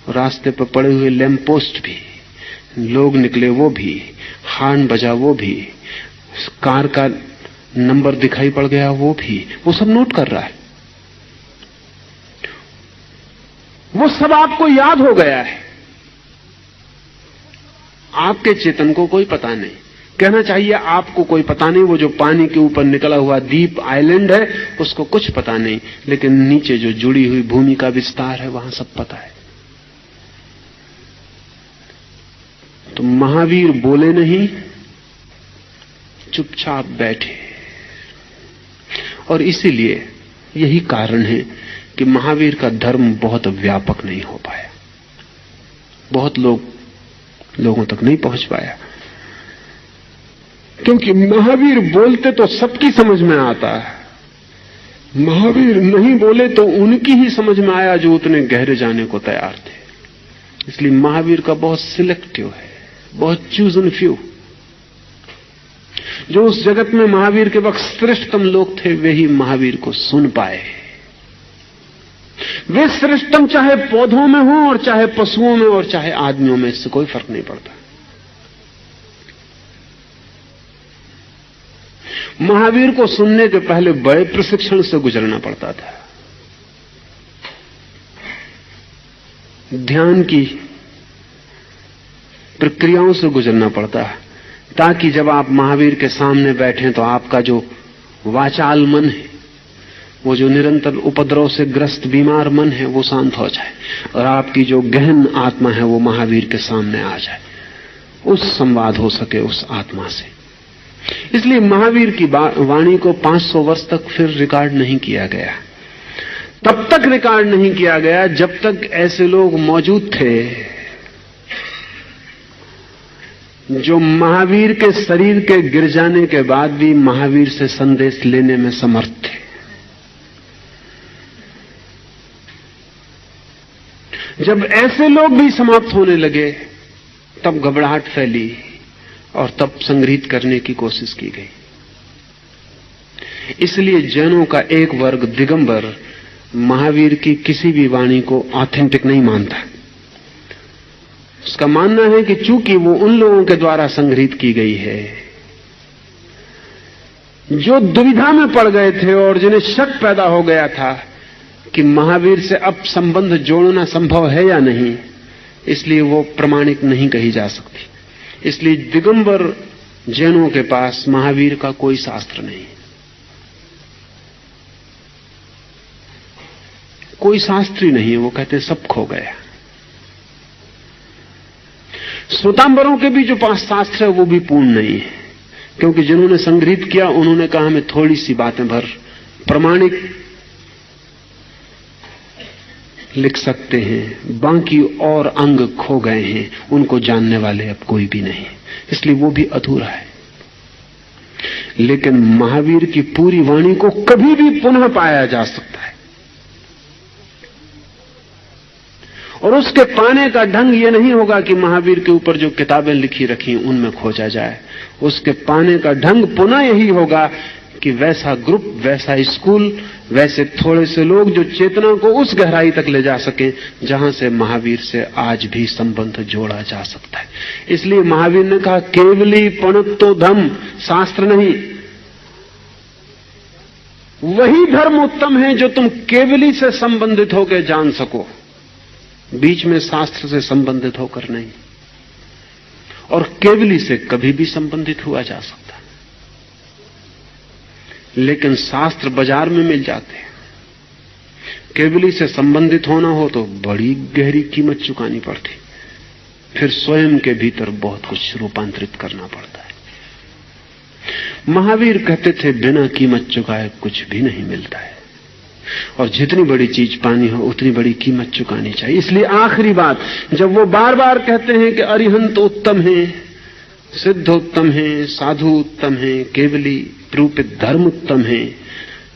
Speaker 2: रास्ते पर पड़े हुए लैंप पोस्ट भी, लोग निकले वो भी, हार्न बजा वो भी, कार का नंबर दिखाई पड़ गया वो भी, वो सब नोट कर रहा है। वो सब आपको याद हो गया है। आपके चेतन को कोई पता नहीं, कहना चाहिए आपको कोई पता नहीं। वो जो पानी के ऊपर निकला हुआ द्वीप आइलैंड है उसको कुछ पता नहीं, लेकिन नीचे जो जुड़ी हुई भूमि का विस्तार है वहां सब पता है। तो महावीर बोले नहीं, चुपचाप बैठे। और इसीलिए यही कारण है कि महावीर का धर्म बहुत व्यापक नहीं हो पाया, बहुत लोगों तक नहीं पहुंच पाया, क्योंकि महावीर बोलते तो सबकी समझ में आता है। महावीर नहीं बोले तो उनकी ही समझ में आया जो उतने गहरे जाने को तैयार थे। इसलिए महावीर का बहुत सिलेक्टिव है, बहुत चूज एंड फ्यू। जो उस जगत में महावीर के वक्त श्रेष्ठतम लोग थे वे ही महावीर को सुन पाए। वे श्रेष्ठतम चाहे पौधों में हो और चाहे पशुओं में और चाहे आदमियों में, इससे कोई फर्क नहीं पड़ता। महावीर को सुनने के पहले बड़े प्रशिक्षण से गुजरना पड़ता था, ध्यान की प्रक्रियाओं से गुजरना पड़ता है, ताकि जब आप महावीर के सामने बैठें तो आपका जो वाचाल मन है, वो जो निरंतर उपद्रव से ग्रस्त बीमार मन है, वो शांत हो जाए और आपकी जो गहन आत्मा है वो महावीर के सामने आ जाए, उस संवाद हो सके उस आत्मा से। इसलिए महावीर की वाणी को 500 वर्ष तक फिर रिकॉर्ड नहीं किया गया। तब तक रिकॉर्ड नहीं किया गया जब तक ऐसे लोग मौजूद थे जो महावीर के शरीर के गिर जाने के बाद भी महावीर से संदेश लेने में समर्थ थे। जब ऐसे लोग भी समाप्त होने लगे तब घबराहट फैली और तब संग्रहित करने की कोशिश की गई। इसलिए जैनों का एक वर्ग दिगंबर महावीर की किसी भी वाणी को ऑथेंटिक नहीं मानता। उसका मानना है कि चूंकि वो उन लोगों के द्वारा संग्रहित की गई है जो दुविधा में पड़ गए थे और जिन्हें शक पैदा हो गया था कि महावीर से अब संबंध जोड़ना संभव है या नहीं, इसलिए वो प्रमाणिक नहीं कही जा सकती। इसलिए दिगंबर जैनों के पास महावीर का कोई शास्त्र नहीं, कोई शास्त्र ही नहीं है। वो कहते सब खो गया। श्वेतांबरों के भी जो पास शास्त्र है वो भी पूर्ण नहीं है, क्योंकि जिन्होंने संग्रहित किया उन्होंने कहा हमें थोड़ी सी बातें भर प्रमाणिक लिख सकते हैं, बाकी और अंग खो गए हैं, उनको जानने वाले अब कोई भी नहीं, इसलिए वो भी अधूरा है। लेकिन महावीर की पूरी वाणी को कभी भी पुनः पाया जा सकता है, और उसके पाने का ढंग ये नहीं होगा कि महावीर के ऊपर जो किताबें लिखी रखी उनमें खोजा जाए। उसके पाने का ढंग पुनः यही होगा कि वैसा ग्रुप, वैसा स्कूल, वैसे थोड़े से लोग जो चेतना को उस गहराई तक ले जा सके जहां से महावीर से आज भी संबंध जोड़ा जा सकता है। इसलिए महावीर ने कहा केवली पणुत्तो धम, शास्त्र नहीं, वही धर्म उत्तम है जो तुम केवली से संबंधित होकर जान सको। बीच में शास्त्र से संबंधित होकर नहीं, और केवली से कभी भी संबंधित हुआ जा सकता है, लेकिन शास्त्र बाजार में मिल जाते हैं। केवली से संबंधित होना हो तो बड़ी गहरी कीमत चुकानी पड़ती, फिर स्वयं के भीतर बहुत कुछ रूपांतरित करना पड़ता है। महावीर कहते थे बिना कीमत चुकाए कुछ भी नहीं मिलता है, और जितनी बड़ी चीज पानी हो उतनी बड़ी कीमत चुकानी चाहिए। इसलिए आखिरी बात, जब वो बार बार कहते हैं कि अरिहंत उत्तम है, सिद्ध उत्तम है, साधु उत्तम है, केवली रूपित धर्म उत्तम है,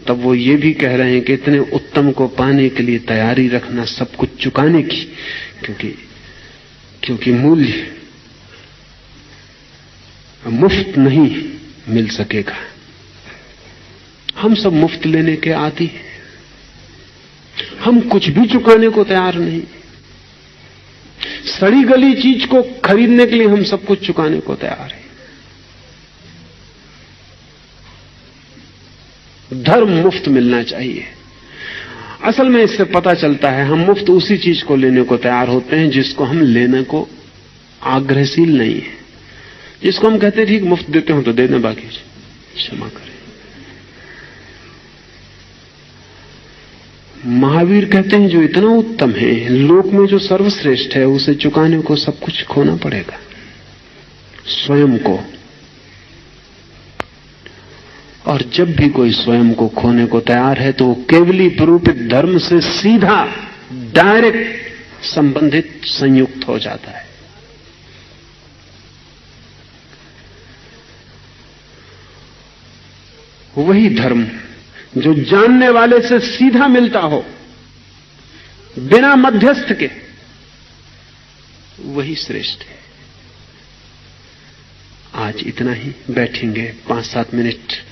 Speaker 2: तब वो ये भी कह रहे हैं कि इतने उत्तम को पाने के लिए तैयारी रखना सब कुछ चुकाने की, क्योंकि मूल्य मुफ्त नहीं मिल सकेगा। हम सब मुफ्त लेने के आदी हैं, हम कुछ भी चुकाने को तैयार नहीं। सड़ी गली चीज को खरीदने के लिए हम सब कुछ चुकाने को तैयार हैं। धर्म मुफ्त मिलना चाहिए। असल में इससे पता चलता है हम मुफ्त उसी चीज को लेने को तैयार होते हैं जिसको हम लेने को आग्रहशील नहीं है, जिसको हम कहते हैं ठीक मुफ्त देते हो तो देना, बाकी क्षमा करें। महावीर कहते हैं जो इतना उत्तम है, लोक में जो सर्वश्रेष्ठ है, उसे चुकाने को सब कुछ खोना पड़ेगा, स्वयं को। और जब भी कोई स्वयं को खोने को तैयार है तो वो केवली प्ररूपित धर्म से सीधा डायरेक्ट संबंधित संयुक्त हो जाता है। वही धर्म जो जानने वाले से सीधा मिलता हो, बिना मध्यस्थ के, वही श्रेष्ठ है। आज इतना ही, बैठेंगे 5-7 मिनट